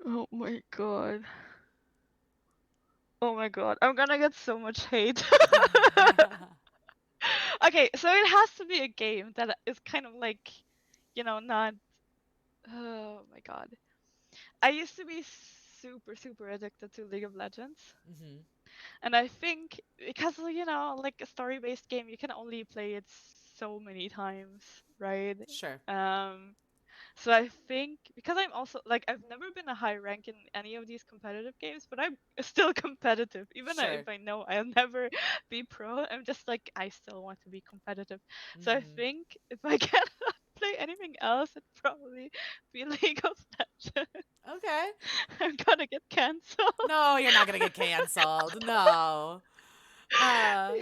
[SPEAKER 2] Oh my god. Oh my god. I'm gonna get so much hate. Okay, so it has to be a game that is kind of like, not. Oh my god. I used to be super, super addicted to League of Legends.
[SPEAKER 1] hmm
[SPEAKER 2] And I think because, like a story-based game, you can only play it so many times, right?
[SPEAKER 1] Sure.
[SPEAKER 2] Um, so I think because I'm also like I've never been a high rank in any of these competitive games, but I'm still competitive. Even
[SPEAKER 1] Sure.
[SPEAKER 2] if I know I'll never be pro, I'm just like I still want to be competitive. So I
[SPEAKER 1] hmm
[SPEAKER 2] think if I cannot play anything else, it'd probably be League of Legends.
[SPEAKER 1] Okay.
[SPEAKER 2] I'm gonna get cancelled.
[SPEAKER 1] No, you're not going to get canceled. No. Uh,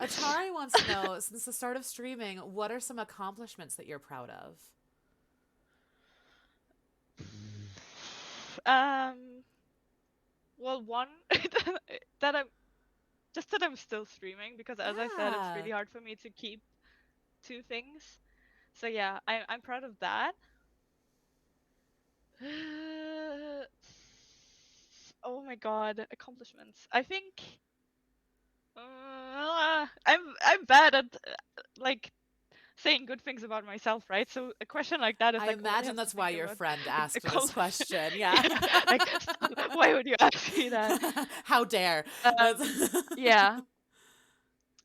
[SPEAKER 1] Atari wants to know, since the start of streaming, what are some accomplishments that you're proud of?
[SPEAKER 2] um, well, one that I'm still streaming because, as I said, it's
[SPEAKER 1] Yeah.
[SPEAKER 2] really hard for me to keep two things. So yeah, I'm proud of that. Oh my god, accomplishments. I think I'm bad at like saying good things about myself, right? So a question like that is
[SPEAKER 1] I
[SPEAKER 2] like, what I
[SPEAKER 1] imagine
[SPEAKER 2] have to
[SPEAKER 1] that's why
[SPEAKER 2] think
[SPEAKER 1] your
[SPEAKER 2] about
[SPEAKER 1] friend asked this
[SPEAKER 2] accomplishment.
[SPEAKER 1] question. Yeah.
[SPEAKER 2] Yeah, like why would you ask me that?
[SPEAKER 1] How dare.
[SPEAKER 2] Um,
[SPEAKER 1] That's
[SPEAKER 2] yeah.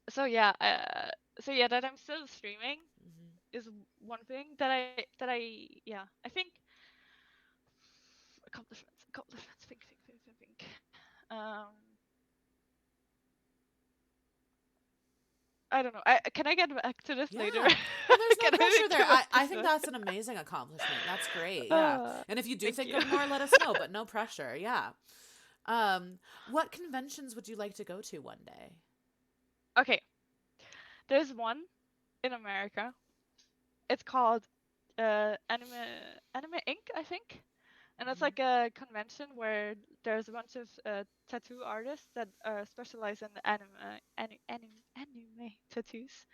[SPEAKER 2] So yeah, that I'm still streaming
[SPEAKER 1] Mhm.
[SPEAKER 2] is one thing that I yeah, I think accomplishments. Think. I don't know. Can I get back to this later?
[SPEAKER 1] Yeah. Oh, there's no
[SPEAKER 2] Can I
[SPEAKER 1] pressure
[SPEAKER 2] think
[SPEAKER 1] there.
[SPEAKER 2] about
[SPEAKER 1] I
[SPEAKER 2] this
[SPEAKER 1] think
[SPEAKER 2] one?
[SPEAKER 1] that's an amazing accomplishment. That's great. Yeah. And if you do
[SPEAKER 2] Thank
[SPEAKER 1] think
[SPEAKER 2] you.
[SPEAKER 1] of more, let us know, but no pressure. Yeah. What conventions would you like to go to one day?
[SPEAKER 2] Okay, there's one in America. It's called Anime Inc. I think, and it's
[SPEAKER 1] hmm
[SPEAKER 2] like a convention where there's a bunch of tattoo artists that specialize in anime tattoos,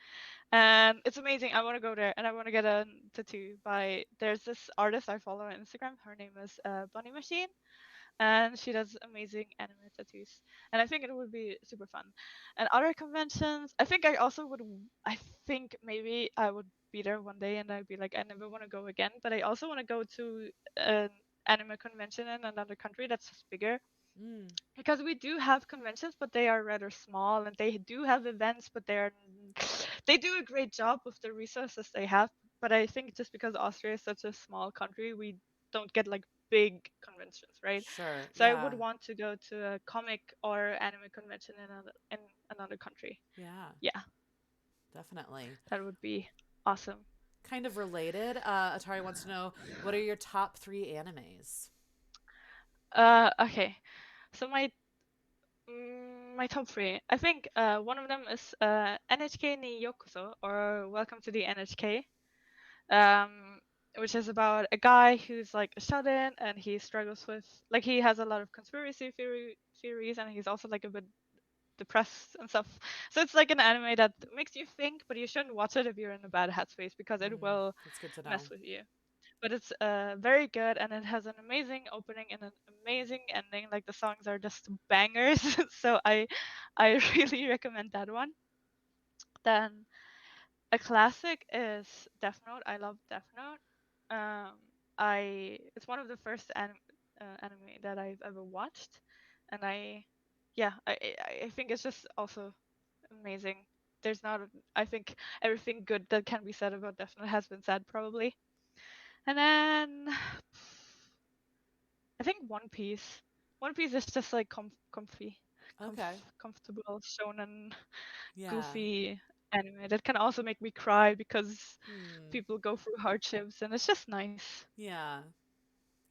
[SPEAKER 2] and it's amazing. I want to go there, and I want to get a tattoo by. There's this artist I follow on Instagram. Her name is Bunny Machine, and she does amazing anime tattoos. And I think it would be super fun. And other conventions, I think I also would. I think maybe I would be there one day, and I'd be like, I never want to go again. But I also want to go to anime convention in another country that's just bigger,
[SPEAKER 1] Mm,
[SPEAKER 2] because we do have conventions, but they are rather small, and they do have events, but they do a great job with the resources they have. But I think just because Austria is such a small country, we don't get like big conventions, right?
[SPEAKER 1] sure.
[SPEAKER 2] So I would
[SPEAKER 1] Yeah.
[SPEAKER 2] want to go to a comic or anime convention in another country.
[SPEAKER 1] Yeah.
[SPEAKER 2] Yeah,
[SPEAKER 1] Definitely.
[SPEAKER 2] that would be awesome.
[SPEAKER 1] Kind of related. Atari wants to know, what are your top three animes?
[SPEAKER 2] Okay. So my top three. I think one of them is NHK ni Yokoso, or Welcome to the NHK, um, which is about a guy who's like a shut-in, and he struggles with, like, he has a lot of conspiracy theories, and he's also like a bit depressed and stuff. So it's like an anime that makes you think, but you shouldn't watch it if you're in a bad headspace, because it
[SPEAKER 1] Mm,
[SPEAKER 2] will
[SPEAKER 1] that's good to know.
[SPEAKER 2] mess with you. But it's very good, and it has an amazing opening and an amazing ending. Like, the songs are just bangers. So I really recommend that one. Then a classic is Death Note. I love Death Note. Um, I It's one of the first anime that I've ever watched, and yeah, I think it's just also amazing. There's not, I think everything good that can be said about Death Note has been said probably. And then I think One Piece. One Piece is just like
[SPEAKER 1] Okay.
[SPEAKER 2] comfortable shonen,
[SPEAKER 1] Yeah.
[SPEAKER 2] goofy anime that can also make me cry because
[SPEAKER 1] Hmm.
[SPEAKER 2] people go through hardships, and it's just nice.
[SPEAKER 1] Yeah.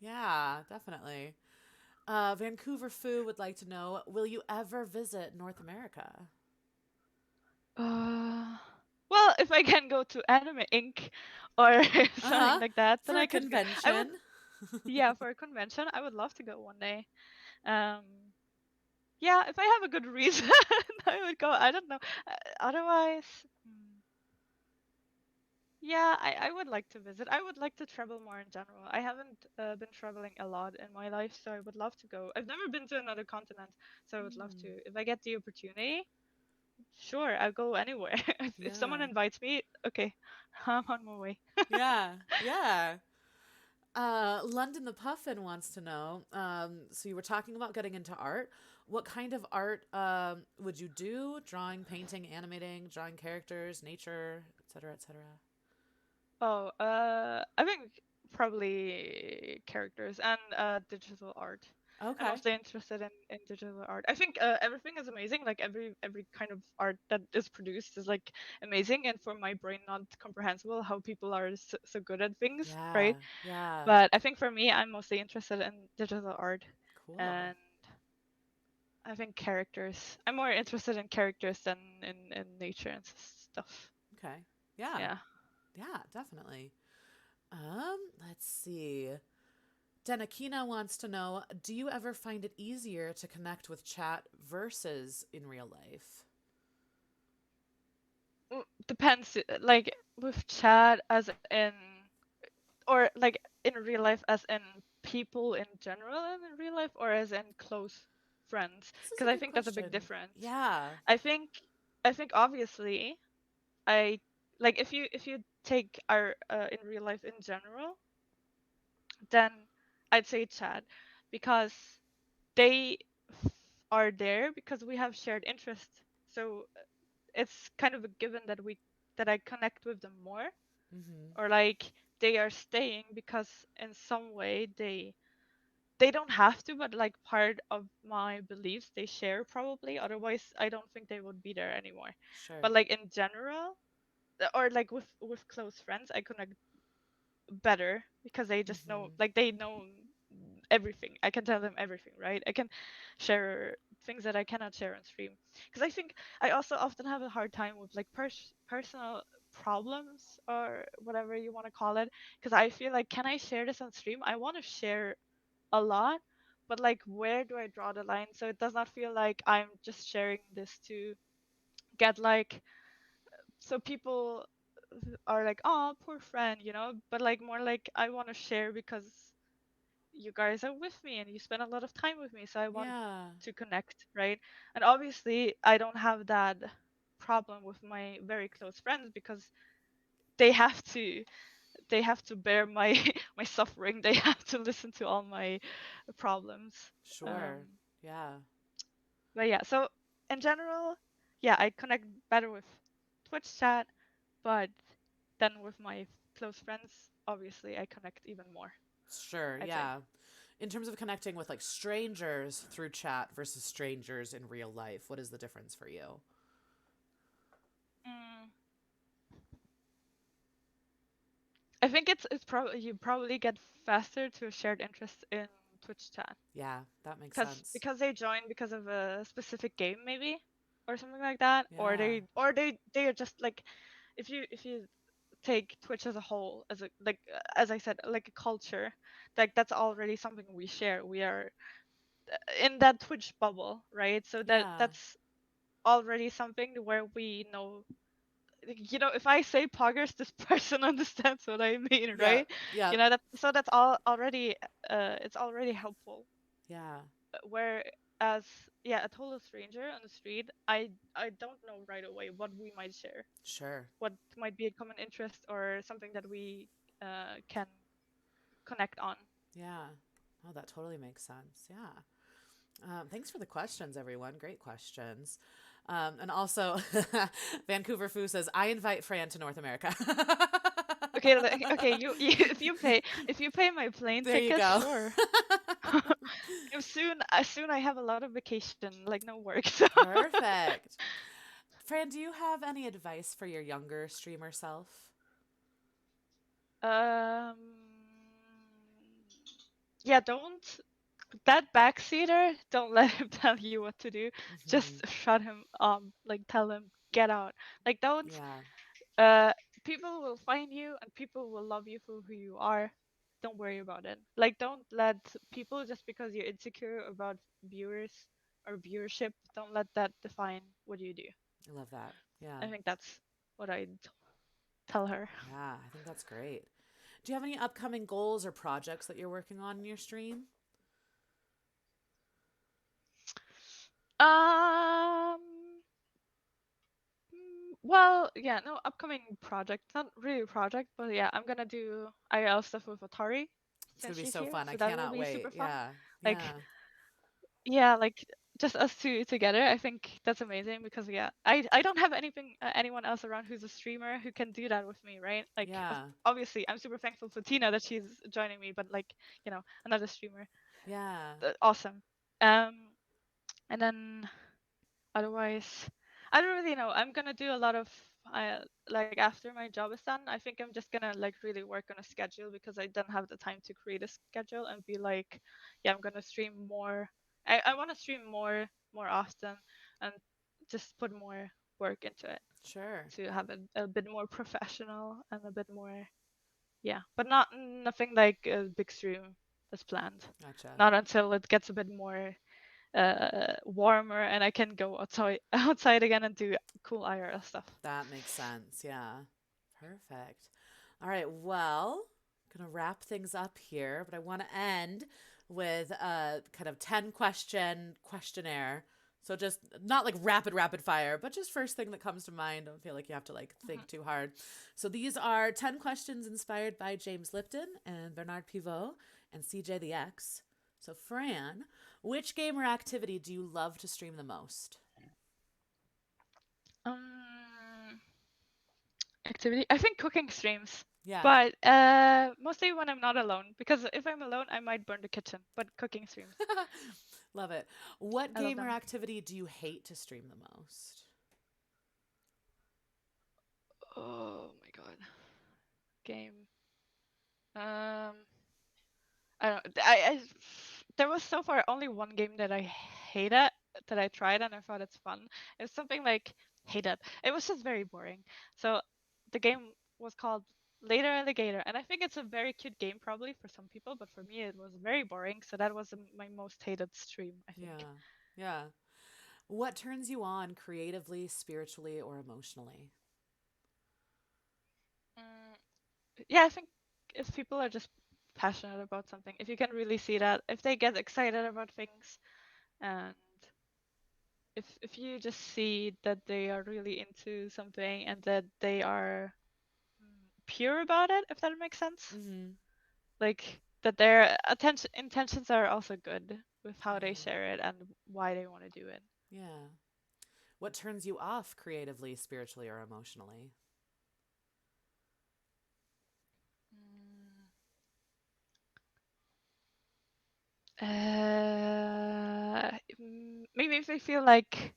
[SPEAKER 1] Yeah, definitely. Vancouver Foo would like to know, will you ever visit North America?
[SPEAKER 2] Uh, well, if I can go to Anime Inc. or something
[SPEAKER 1] Uh-huh.
[SPEAKER 2] like that, then
[SPEAKER 1] For a
[SPEAKER 2] I could go. I would,
[SPEAKER 1] convention.
[SPEAKER 2] yeah, for a convention, I would love to go one day. Um, yeah, if I have a good reason, I would go. I don't know. Otherwise, yeah, I would like to visit. I would like to travel more in general. I haven't been traveling a lot in my life, so I would love to go. I've never been to another continent, so I would love to.
[SPEAKER 1] Hmm.
[SPEAKER 2] If I get the opportunity, sure, I'll go anywhere. If someone
[SPEAKER 1] Yeah.
[SPEAKER 2] invites me, okay, I'm on my way.
[SPEAKER 1] Yeah. Yeah. London the Puffin wants to know. So you were talking about getting into art. What kind of art would you do? Drawing, painting, animating, drawing characters, nature, etc., etc.
[SPEAKER 2] Oh, I think probably characters and digital art. I'm
[SPEAKER 1] Okay.
[SPEAKER 2] mostly interested in digital art. I think everything is amazing. Like, every kind of art that is produced is like amazing, and for my brain not comprehensible how people are so good at things,
[SPEAKER 1] Yeah.
[SPEAKER 2] right?
[SPEAKER 1] Yeah.
[SPEAKER 2] But I think for me, I'm mostly interested in digital art,
[SPEAKER 1] Cool.
[SPEAKER 2] and I think characters. I'm more interested in characters than in nature and stuff.
[SPEAKER 1] Okay. Yeah.
[SPEAKER 2] Yeah.
[SPEAKER 1] Yeah, definitely. Let's see. Denakina wants to know, do you ever find it easier to connect with chat versus in real life?
[SPEAKER 2] Depends, like with chat as in, or like in real life as in people in general in real life, or as in close friends,
[SPEAKER 1] This is
[SPEAKER 2] because
[SPEAKER 1] a
[SPEAKER 2] I
[SPEAKER 1] good
[SPEAKER 2] think that's a big
[SPEAKER 1] question.
[SPEAKER 2] difference.
[SPEAKER 1] Yeah.
[SPEAKER 2] I think i think obviously, I like, if you take our in real life in general, then I'd say chat, because they are there because we have shared interests. So it's kind of a given that I connect with them more,
[SPEAKER 1] Mm-hmm.
[SPEAKER 2] or like they are staying because in some way they don't have to, but like part of my beliefs they share probably, otherwise I don't think they would be there anymore.
[SPEAKER 1] Sure.
[SPEAKER 2] But like in general, or like with close friends, I connect better because they just know,
[SPEAKER 1] Mm-hmm.
[SPEAKER 2] like, they know everything. I can tell them everything, right? I can share things that I cannot share on stream, because I think I also often have a hard time with like personal problems, or whatever you want to call it, because I feel like, can I share this on stream? I want to share a lot, but like, where do I draw the line so it does not feel like I'm just sharing this to get like, so people are like, oh, poor friend, but like, more like, I want to share because you guys are with me and you spend a lot of time with me, so I want
[SPEAKER 1] Yeah.
[SPEAKER 2] to connect, right? And obviously I don't have that problem with my very close friends, because they have they have to bear my my suffering. They have to listen to all my problems.
[SPEAKER 1] Sure. Yeah.
[SPEAKER 2] But yeah, so in general, yeah, I connect better with Twitch chat, but then with my close friends, obviously, I connect even more,
[SPEAKER 1] Sure.
[SPEAKER 2] I'd say.
[SPEAKER 1] Yeah. In terms of connecting with like strangers through chat versus strangers in real life, what is the difference for you?
[SPEAKER 2] Mm, I think it's probably you probably get faster to a shared interest in Twitch chat
[SPEAKER 1] Yeah, that makes
[SPEAKER 2] because
[SPEAKER 1] sense.
[SPEAKER 2] they join because of a specific game maybe or something like that, or
[SPEAKER 1] Yeah.
[SPEAKER 2] they are just like if you take Twitch as a whole, as a like as I said, like a culture, like that's already something we share. We are in that Twitch bubble, right? So
[SPEAKER 1] Yeah.
[SPEAKER 2] that's already something where we know. If I say poggers, this person understands what I mean,
[SPEAKER 1] Yeah.
[SPEAKER 2] right?
[SPEAKER 1] Yeah.
[SPEAKER 2] That so that's all already it's already helpful.
[SPEAKER 1] Yeah.
[SPEAKER 2] Whereas yeah, a total stranger on the street, I don't know right away what we might share,
[SPEAKER 1] Sure.
[SPEAKER 2] what might be a common interest or something that we can connect on.
[SPEAKER 1] Yeah. Oh, that totally makes sense. Yeah. Thanks for the questions, everyone. Great questions. And also, Vancouver Foo says, I invite Fran to North America.
[SPEAKER 2] Okay, okay, you if you pay my plane
[SPEAKER 1] There you
[SPEAKER 2] ticket,
[SPEAKER 1] go.
[SPEAKER 2] sure. Soon I have a lot of vacation, like no work. So
[SPEAKER 1] Perfect. Fran, do you have any advice for your younger streamer self?
[SPEAKER 2] um yeah, don't that backseater, don't let him tell you what to do.
[SPEAKER 1] Hmm.
[SPEAKER 2] Just shut him like tell him get out. Like don't
[SPEAKER 1] Yeah.
[SPEAKER 2] uh people will find you and people will love you for who you are. Don't worry about it. Like don't let people, just because you're insecure about viewers or viewership, don't let that define what you do.
[SPEAKER 1] I love that. Yeah.
[SPEAKER 2] I think that's what I'd tell her.
[SPEAKER 1] Yeah. I think that's great. Do you have any upcoming goals or projects that you're working on in your stream?
[SPEAKER 2] Um well, yeah, no upcoming project. Not really a project, but yeah, I'm gonna do IRL stuff with Atari
[SPEAKER 1] It's going
[SPEAKER 2] since
[SPEAKER 1] to be
[SPEAKER 2] she's
[SPEAKER 1] so
[SPEAKER 2] here,
[SPEAKER 1] fun. I
[SPEAKER 2] so that will
[SPEAKER 1] cannot
[SPEAKER 2] be
[SPEAKER 1] wait.
[SPEAKER 2] super fun.
[SPEAKER 1] Yeah.
[SPEAKER 2] Like
[SPEAKER 1] Yeah.
[SPEAKER 2] yeah, like just us two together. I think that's amazing because yeah, I don't have anyone else around who's a streamer who can do that with me, right? Like
[SPEAKER 1] Yeah.
[SPEAKER 2] obviously I'm super thankful for Tina that she's joining me, but like another streamer,
[SPEAKER 1] Yeah.
[SPEAKER 2] awesome. Um, and then otherwise, I don't really know. I'm gonna do a lot of uh, like after my job is done. I think I'm just gonna like really work on a schedule because I don't have the time to create a schedule and be like, yeah, I'm gonna stream more. I want to stream more often and just put more work into it
[SPEAKER 1] Sure.
[SPEAKER 2] to have it a bit more professional and a bit more, yeah, but not nothing like a big stream is planned.
[SPEAKER 1] Gotcha.
[SPEAKER 2] Not until it gets a bit more warmer and I can go outside again and do cool IRL stuff.
[SPEAKER 1] That makes sense. Yeah. Perfect. All right. Well, gonna wrap things up here, but I want to end with a kind of 10 question questionnaire. So just not like rapid fire, but just first thing that comes to mind. Don't feel like you have to like think too hard. So these are 10 questions inspired by James Lipton and Bernard Pivot and CJ the X. So Fran, which game or activity do you love to stream the most?
[SPEAKER 2] Um, Activity. I think cooking streams,
[SPEAKER 1] Yeah.
[SPEAKER 2] but mostly when I'm not alone. Because if I'm alone, I might burn the kitchen. But cooking streams,
[SPEAKER 1] Love it. What
[SPEAKER 2] I love
[SPEAKER 1] game or
[SPEAKER 2] them.
[SPEAKER 1] activity do you hate to stream the most?
[SPEAKER 2] Oh my god, game. Um, I don't. There was so far only one game that I hated that I tried and I thought it's fun. It's something like hated. It was just very boring. So the game was called Later Alligator, and I think it's a very cute game probably for some people, but for me it was very boring. So that was my most hated stream, I think.
[SPEAKER 1] Yeah. Yeah. What turns you on creatively, spiritually, or emotionally?
[SPEAKER 2] Mm, yeah, I think if people are just passionate about something, if you can really see that, if they get excited about things, and if you just see that they are really into something and that they are pure about it, if that makes sense.
[SPEAKER 1] Mm-hmm.
[SPEAKER 2] Like that their attention intentions are also good with how they
[SPEAKER 1] Yeah.
[SPEAKER 2] share it and why they want to do it.
[SPEAKER 1] Yeah. What turns you off creatively, spiritually, or emotionally?
[SPEAKER 2] Mm. Maybe if I feel like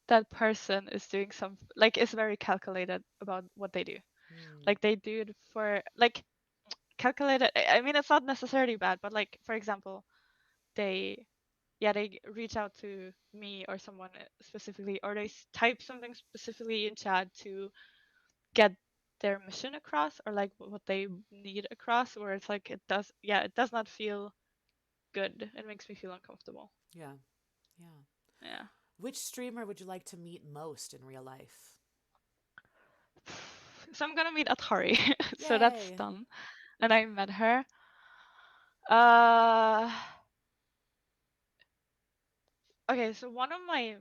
[SPEAKER 2] that person is doing some like is very calculated about what they do.
[SPEAKER 1] Mm.
[SPEAKER 2] Like they do it for like calculated. I mean, it's not necessarily bad, but like for example, they yeah they reach out to me or someone specifically, or they type something specifically in chat to get their mission across or like what they need across. Where it's like it does not feel good. It makes me feel uncomfortable.
[SPEAKER 1] Yeah. Yeah.
[SPEAKER 2] Yeah.
[SPEAKER 1] Which streamer would you like to meet most in real life?
[SPEAKER 2] So I'm gonna meet Atari. So that's
[SPEAKER 1] Yay.
[SPEAKER 2] done. And I met her. Uh okay, so one of my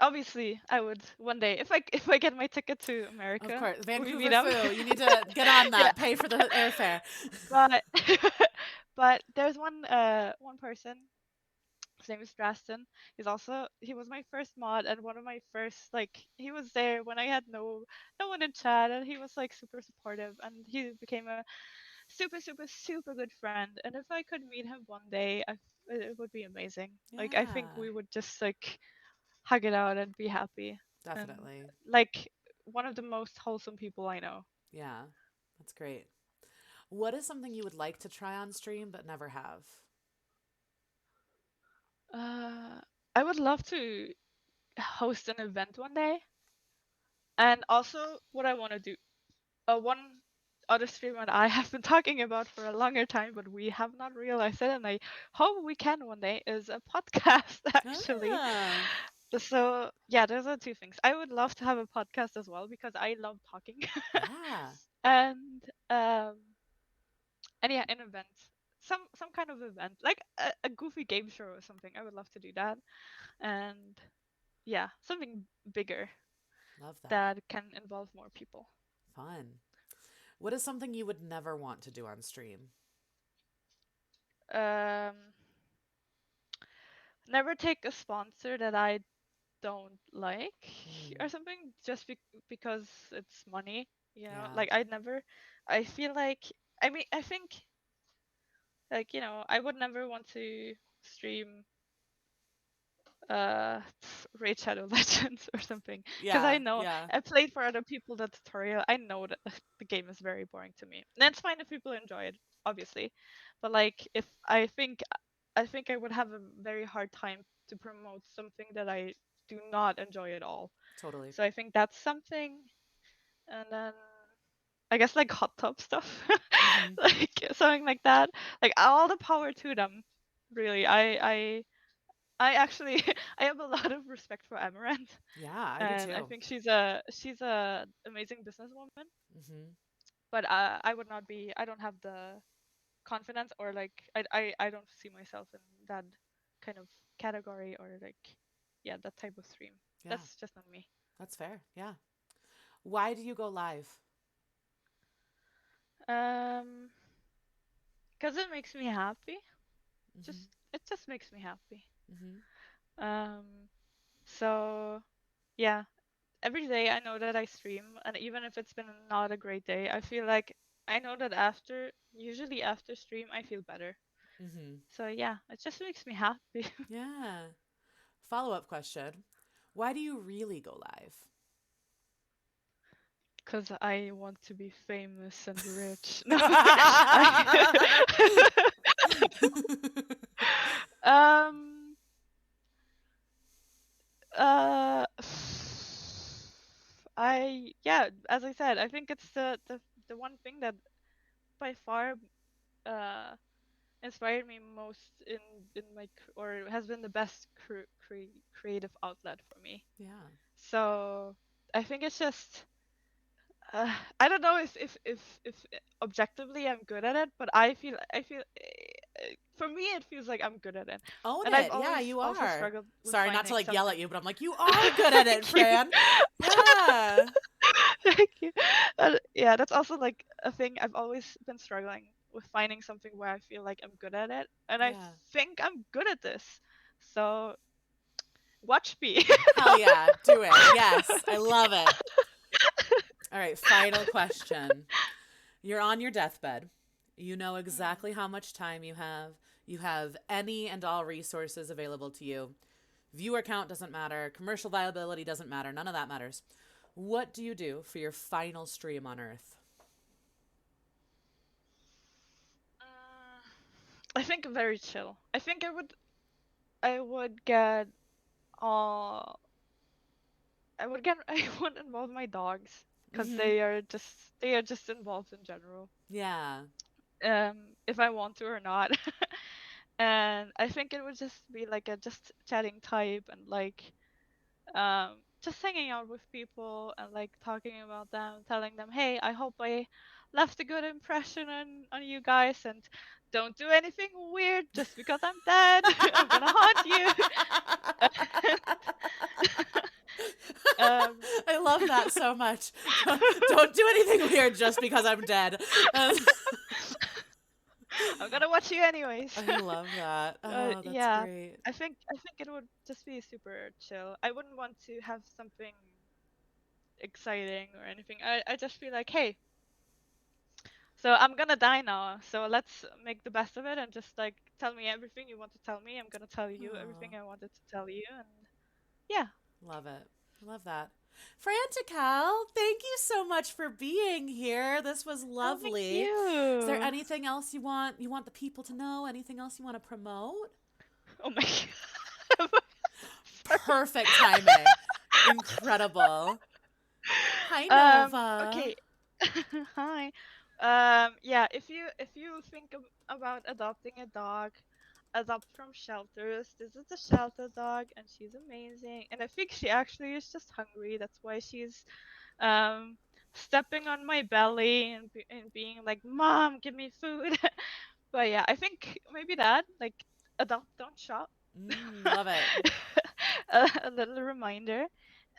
[SPEAKER 2] obviously I would one day if I get my ticket to
[SPEAKER 1] Of
[SPEAKER 2] America,
[SPEAKER 1] course.
[SPEAKER 2] we meet
[SPEAKER 1] Vancouver
[SPEAKER 2] up.
[SPEAKER 1] Foo. You need to get on
[SPEAKER 2] Yeah.
[SPEAKER 1] that. Pay for the airfare.
[SPEAKER 2] But but there's one person. His name is Draston. He was my first mod and one of my first like he was there when I had no one in chat, and he was like super supportive, and he became a super super super good friend. And if I could meet him one day, it would be amazing. Like I think
[SPEAKER 1] Yeah.
[SPEAKER 2] we would just like hug it out and be happy, and
[SPEAKER 1] Definitely.
[SPEAKER 2] like one of the most wholesome people I know.
[SPEAKER 1] Yeah. That's great. What is something you would like to try on stream but never have?
[SPEAKER 2] uh I would love to host an event one day. And also what I want to do, one other stream that I have been talking about for a longer time, but we have not realized it, and I hope we can one day, is a podcast actually.
[SPEAKER 1] Ah.
[SPEAKER 2] So yeah, those are two things. I would love to have a podcast as well because I love talking.
[SPEAKER 1] Yeah.
[SPEAKER 2] and um and yeah, an event. Some kind of event, like a goofy game show or something. I would love to do that. And yeah, something bigger
[SPEAKER 1] Love that.
[SPEAKER 2] that can involve more people.
[SPEAKER 1] Fun. What is something you would never want to do on stream?
[SPEAKER 2] Um Never take a sponsor that I don't like
[SPEAKER 1] Mm.
[SPEAKER 2] or something just because it's money, you know?
[SPEAKER 1] Yeah.
[SPEAKER 2] Like I feel like I mean, I think like, you know, I would never want to stream uh Raid Shadow Legends or something because I
[SPEAKER 1] Yeah.
[SPEAKER 2] know
[SPEAKER 1] Yeah.
[SPEAKER 2] I played for other people the tutorial. I know that the game is very boring to me. And it's fine if people enjoy it, obviously. But like if I think I would have a very hard time to promote something that I do not enjoy at all.
[SPEAKER 1] Totally.
[SPEAKER 2] So I think that's something. And then I guess like hot tub stuff,
[SPEAKER 1] Mm-hmm.
[SPEAKER 2] like something like that. Like all the power to them. Really, I actually I have a lot of respect for Amaranth,
[SPEAKER 1] Yeah, I do
[SPEAKER 2] and I
[SPEAKER 1] too.
[SPEAKER 2] think she's a amazing businesswoman.
[SPEAKER 1] Mm-hmm.
[SPEAKER 2] But I would not be. I don't have the confidence, or like I don't see myself in that kind of category, or like yeah, that type of stream.
[SPEAKER 1] Yeah,
[SPEAKER 2] That's just not me.
[SPEAKER 1] that's fair. Yeah. Why do you go live?
[SPEAKER 2] Um, because it makes me happy.
[SPEAKER 1] Mm-hmm.
[SPEAKER 2] It just makes me happy.
[SPEAKER 1] Mm-hmm.
[SPEAKER 2] Um, so yeah, every day I know that I stream, and even if it's been not a great day, I feel like I know that usually after stream, I feel better.
[SPEAKER 1] Mm-hmm.
[SPEAKER 2] So yeah, it just makes me happy.
[SPEAKER 1] Yeah. Follow-up question. Why do you really go live?
[SPEAKER 2] Because I want to be famous and rich. No, I, um, uh, yeah, as I said, I think it's the one thing that by far uh inspired me most in my or has been the best creative outlet for me.
[SPEAKER 1] Yeah.
[SPEAKER 2] So I think it's just I don't know if objectively I'm good at it, but I feel for me it feels like I'm good at it,
[SPEAKER 1] Own
[SPEAKER 2] and I've
[SPEAKER 1] it. Yeah,
[SPEAKER 2] always
[SPEAKER 1] you
[SPEAKER 2] also
[SPEAKER 1] are.
[SPEAKER 2] struggled with
[SPEAKER 1] Sorry, not to
[SPEAKER 2] finding
[SPEAKER 1] like yell at
[SPEAKER 2] something.
[SPEAKER 1] you, but I'm like, you are good at it,
[SPEAKER 2] Thank you.
[SPEAKER 1] Fran. Yeah.
[SPEAKER 2] Thank you. Yeah, that's also like a thing I've always been struggling with, finding something where I feel like I'm good at it, and I
[SPEAKER 1] Yeah.
[SPEAKER 2] think I'm good at this. So watch me.
[SPEAKER 1] Hell yeah. Do it. Yes. I love it. All right. Final question. You're on your deathbed. You know
[SPEAKER 2] Mm.
[SPEAKER 1] exactly how much time you have. You have any and all resources available to you. Viewer count doesn't matter. Commercial viability doesn't matter. None of that matters. What do you do for your final stream on Earth?
[SPEAKER 2] I think very chill. I think I would get all I would involve my dogs because
[SPEAKER 1] Mm-hmm.
[SPEAKER 2] they are just involved in general.
[SPEAKER 1] Yeah.
[SPEAKER 2] If I want to or not. And I think it would just be like a just chatting type, and like just hanging out with people and like talking about them, telling them, hey, I hope I left a good impression on you guys, and don't do anything weird just because I'm dead. I'm gonna haunt you. um
[SPEAKER 1] I love that so much. Don't do anything weird just because I'm dead.
[SPEAKER 2] I'm gonna watch you anyways.
[SPEAKER 1] I love that. Oh, that's
[SPEAKER 2] Yeah,
[SPEAKER 1] great.
[SPEAKER 2] I think it would just be super chill. I wouldn't want to have something exciting or anything. I just feel like, hey, so I'm gonna die now, so let's make the best of it and just like tell me everything you want to tell me. I'm gonna tell you
[SPEAKER 1] Oh,
[SPEAKER 2] everything I wanted to tell you, and yeah.
[SPEAKER 1] love it. Love that. Frantical, thank you so much for being here. This was
[SPEAKER 2] Oh, thank
[SPEAKER 1] lovely. Is there
[SPEAKER 2] you.
[SPEAKER 1] anything else you want the people to know? Anything else you want to promote?
[SPEAKER 2] Oh my god. Sorry.
[SPEAKER 1] Perfect timing. Incredible. Hi, Nova.
[SPEAKER 2] Okay. Hi. Yeah, if you think about adopting a dog, adopt from shelters. This is a shelter dog, and she's amazing. And I think she actually is just hungry. That's why she's um stepping on my belly and being like, "Mom, give me food." But yeah, I think maybe that, like, adopt, don't shop.
[SPEAKER 1] Love it.
[SPEAKER 2] A little reminder,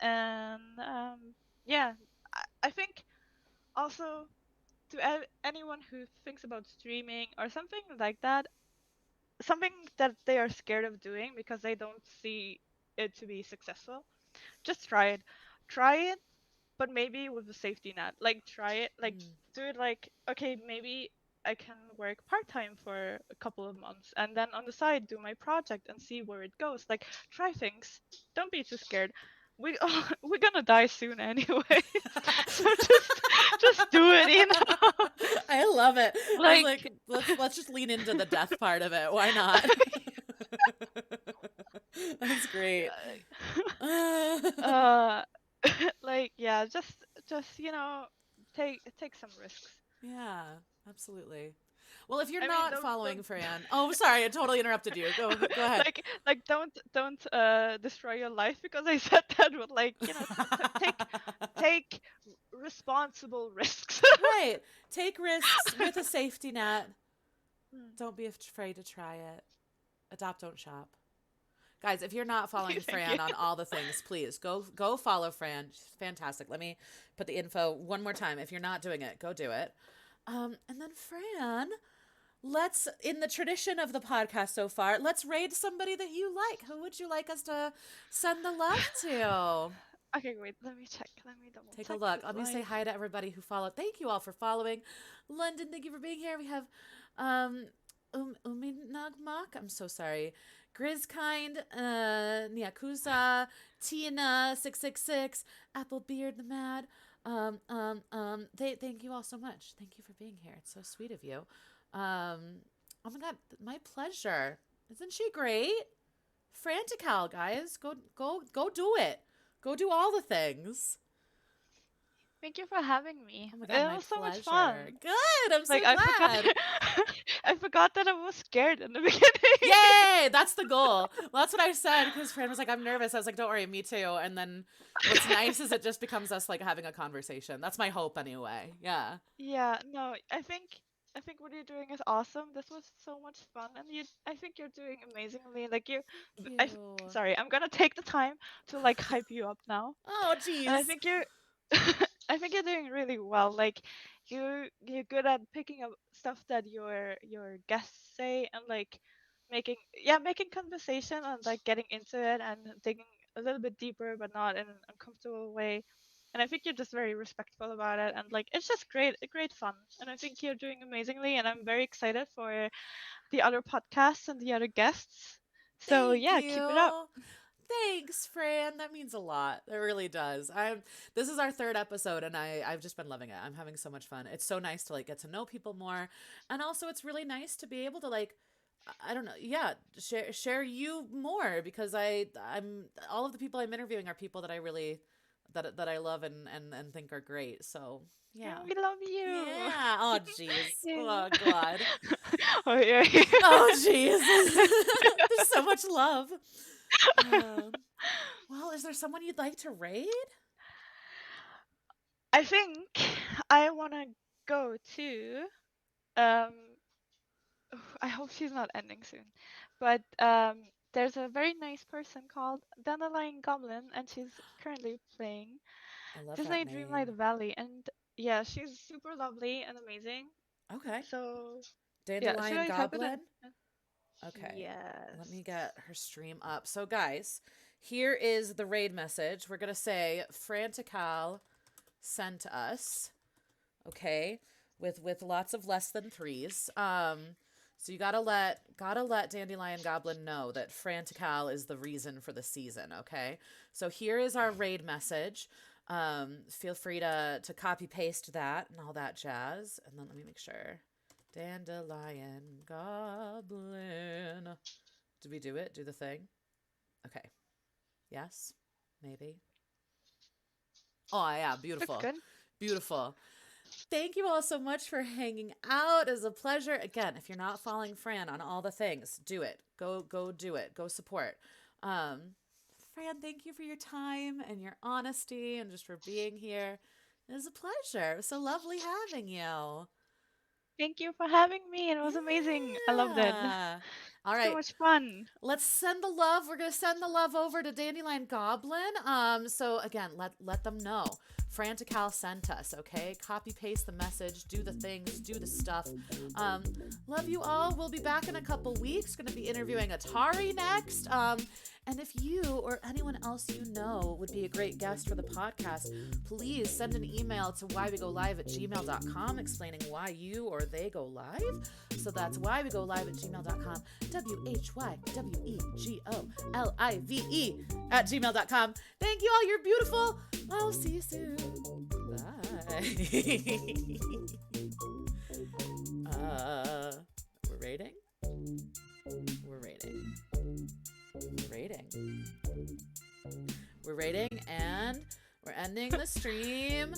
[SPEAKER 2] and yeah, I think also to anyone who thinks about streaming or something like that, something that they are scared of doing because they don't see it to be successful, just try it. Try it, but maybe with a safety net. Like, try it, like,
[SPEAKER 1] Mm.
[SPEAKER 2] do it like, okay, maybe I can work part-time for a couple of months and then on the side do my project and see where it goes. Like, try things. Don't be too scared. We we're gonna die soon anyway. So just do it, you know?
[SPEAKER 1] I love it. I was
[SPEAKER 2] Like,
[SPEAKER 1] like, let's just lean into the death part of it. Why not? That's great.
[SPEAKER 2] uh like, yeah, just take some risks.
[SPEAKER 1] Yeah, absolutely. Well, if you're
[SPEAKER 2] I mean,
[SPEAKER 1] not following
[SPEAKER 2] don't
[SPEAKER 1] Fran, oh, sorry, I totally interrupted you. Go ahead.
[SPEAKER 2] like don't destroy your life because I said that, but like, take responsible risks.
[SPEAKER 1] Right. Take risks with a safety net.
[SPEAKER 2] Hmm.
[SPEAKER 1] Don't be afraid to try it. Adopt, don't shop. Guys, if you're not following
[SPEAKER 2] Thank you.
[SPEAKER 1] Fran on all the things, please go follow Fran. She's fantastic. Let me put the info one more time. If you're not doing it, go do it. And then Fran, let's, in the tradition of the podcast so far, let's raid somebody that you like. Who would you like us to send the love to?
[SPEAKER 2] Okay, wait, let me check. Let me double
[SPEAKER 1] Take a
[SPEAKER 2] check
[SPEAKER 1] look.
[SPEAKER 2] who's
[SPEAKER 1] Let me say
[SPEAKER 2] live.
[SPEAKER 1] hi to everybody who followed. Thank you all for following. London, thank you for being here. We have um Uminagmak. I'm so sorry. Grizkind, Nyakusa, Tina666, Applebeard the Mad. Thank you all so much. Thank you for being here. It's so sweet of you. Oh my god, my pleasure. Isn't she great? Frantical, guys. Go do it. Go do all the things.
[SPEAKER 2] Thank you for having me.
[SPEAKER 1] Oh my god,
[SPEAKER 2] It
[SPEAKER 1] my
[SPEAKER 2] was so much
[SPEAKER 1] pleasure.
[SPEAKER 2] fun.
[SPEAKER 1] Good. I'm so
[SPEAKER 2] Like, I forgot
[SPEAKER 1] glad.
[SPEAKER 2] I forgot that I was scared in the beginning.
[SPEAKER 1] Yay! That's the goal. Well, that's what I said because Fran was like, I'm nervous. I was like, don't worry, me too. And then what's nice is it just becomes us like having a conversation. That's my hope anyway. Yeah.
[SPEAKER 2] Yeah, no, I think what you're doing is awesome. This was so much fun, and I think you're doing amazingly. Like,
[SPEAKER 1] Thank you.
[SPEAKER 2] sorry, I'm gonna take the time to like hype you up now.
[SPEAKER 1] Oh,
[SPEAKER 2] And I
[SPEAKER 1] geez.
[SPEAKER 2] think you're I think you're doing really well. Like you're good at picking up stuff that your guests say and like making conversation and like getting into it and digging a little bit deeper but not in an uncomfortable way. And I think you're just very respectful about it and like it's just great fun. And I think you're doing amazingly and I'm very excited for the other podcasts and the other guests. So
[SPEAKER 1] Thank
[SPEAKER 2] yeah, keep it up.
[SPEAKER 1] you. Thanks, Fran. That means a lot. It really does. This is our third episode and I've just been loving it. I'm having so much fun. It's so nice to like get to know people more. And also it's really nice to be able to like I don't know, yeah, share you more because I'm all of the people I'm interviewing are people that I really that I love and think are great. So,
[SPEAKER 2] Yeah,
[SPEAKER 1] yeah.
[SPEAKER 2] we love you.
[SPEAKER 1] Yeah. Oh, jeez.
[SPEAKER 2] Yeah.
[SPEAKER 1] Oh, God.
[SPEAKER 2] Oh yeah.
[SPEAKER 1] Oh, jeez. There's so much love. Um, well, is there someone you'd like to raid?
[SPEAKER 2] I think I wanna go to um I hope she's not ending soon. But there's a very nice person called Dandelion Goblin and she's currently playing
[SPEAKER 1] I love that
[SPEAKER 2] Disney Dreamlight
[SPEAKER 1] name.
[SPEAKER 2] Valley and yeah, she's super lovely and amazing.
[SPEAKER 1] Okay.
[SPEAKER 2] So yeah, should
[SPEAKER 1] Dandelion
[SPEAKER 2] I type it in?
[SPEAKER 1] Goblin. Okay. Let
[SPEAKER 2] Yes.
[SPEAKER 1] me get her stream up. So, guys, here is the raid message. We're going to say Franticalle sent us, okay, with lots of less than threes. So you gotta let Dandelion Goblin know that Franticalle is the reason for the season, okay? So here is our raid message. Feel free to copy paste that and all that jazz. And then let me make sure. Dandelion Goblin. Did we do it? Do the thing? Okay. Yes? Maybe. Oh, yeah.
[SPEAKER 2] Looks
[SPEAKER 1] Beautiful.
[SPEAKER 2] good.
[SPEAKER 1] Beautiful. Thank you all so much for hanging out. It was a pleasure. Again, if you're not following Fran on all the things, do it. Go do it. Go support. Fran, thank you for your time and your honesty and just for being here. It was a pleasure. It was so lovely having you.
[SPEAKER 2] Thank you for having me. It was amazing. I loved it.
[SPEAKER 1] Yeah. All
[SPEAKER 2] So
[SPEAKER 1] right.
[SPEAKER 2] much fun.
[SPEAKER 1] Let's send the love. We're gonna send the love over to Dandelion Goblin. So again, let them know. Franticalle sent us, okay? Copy paste the message, do the things, do the stuff. Love you all. We'll be back in a couple weeks. Gonna be interviewing Atari next. And if you or anyone else you know would be a great guest for the podcast, please send an email to whywegolive@gmail.com explaining why you or they go live. So that's whywegolive@gmail.com. WHYWEGOLIVE@gmail.com. Thank you all. You're beautiful. I'll see you soon. Bye. We're rating? We're rating. We're rating. We're rating and we're ending the stream.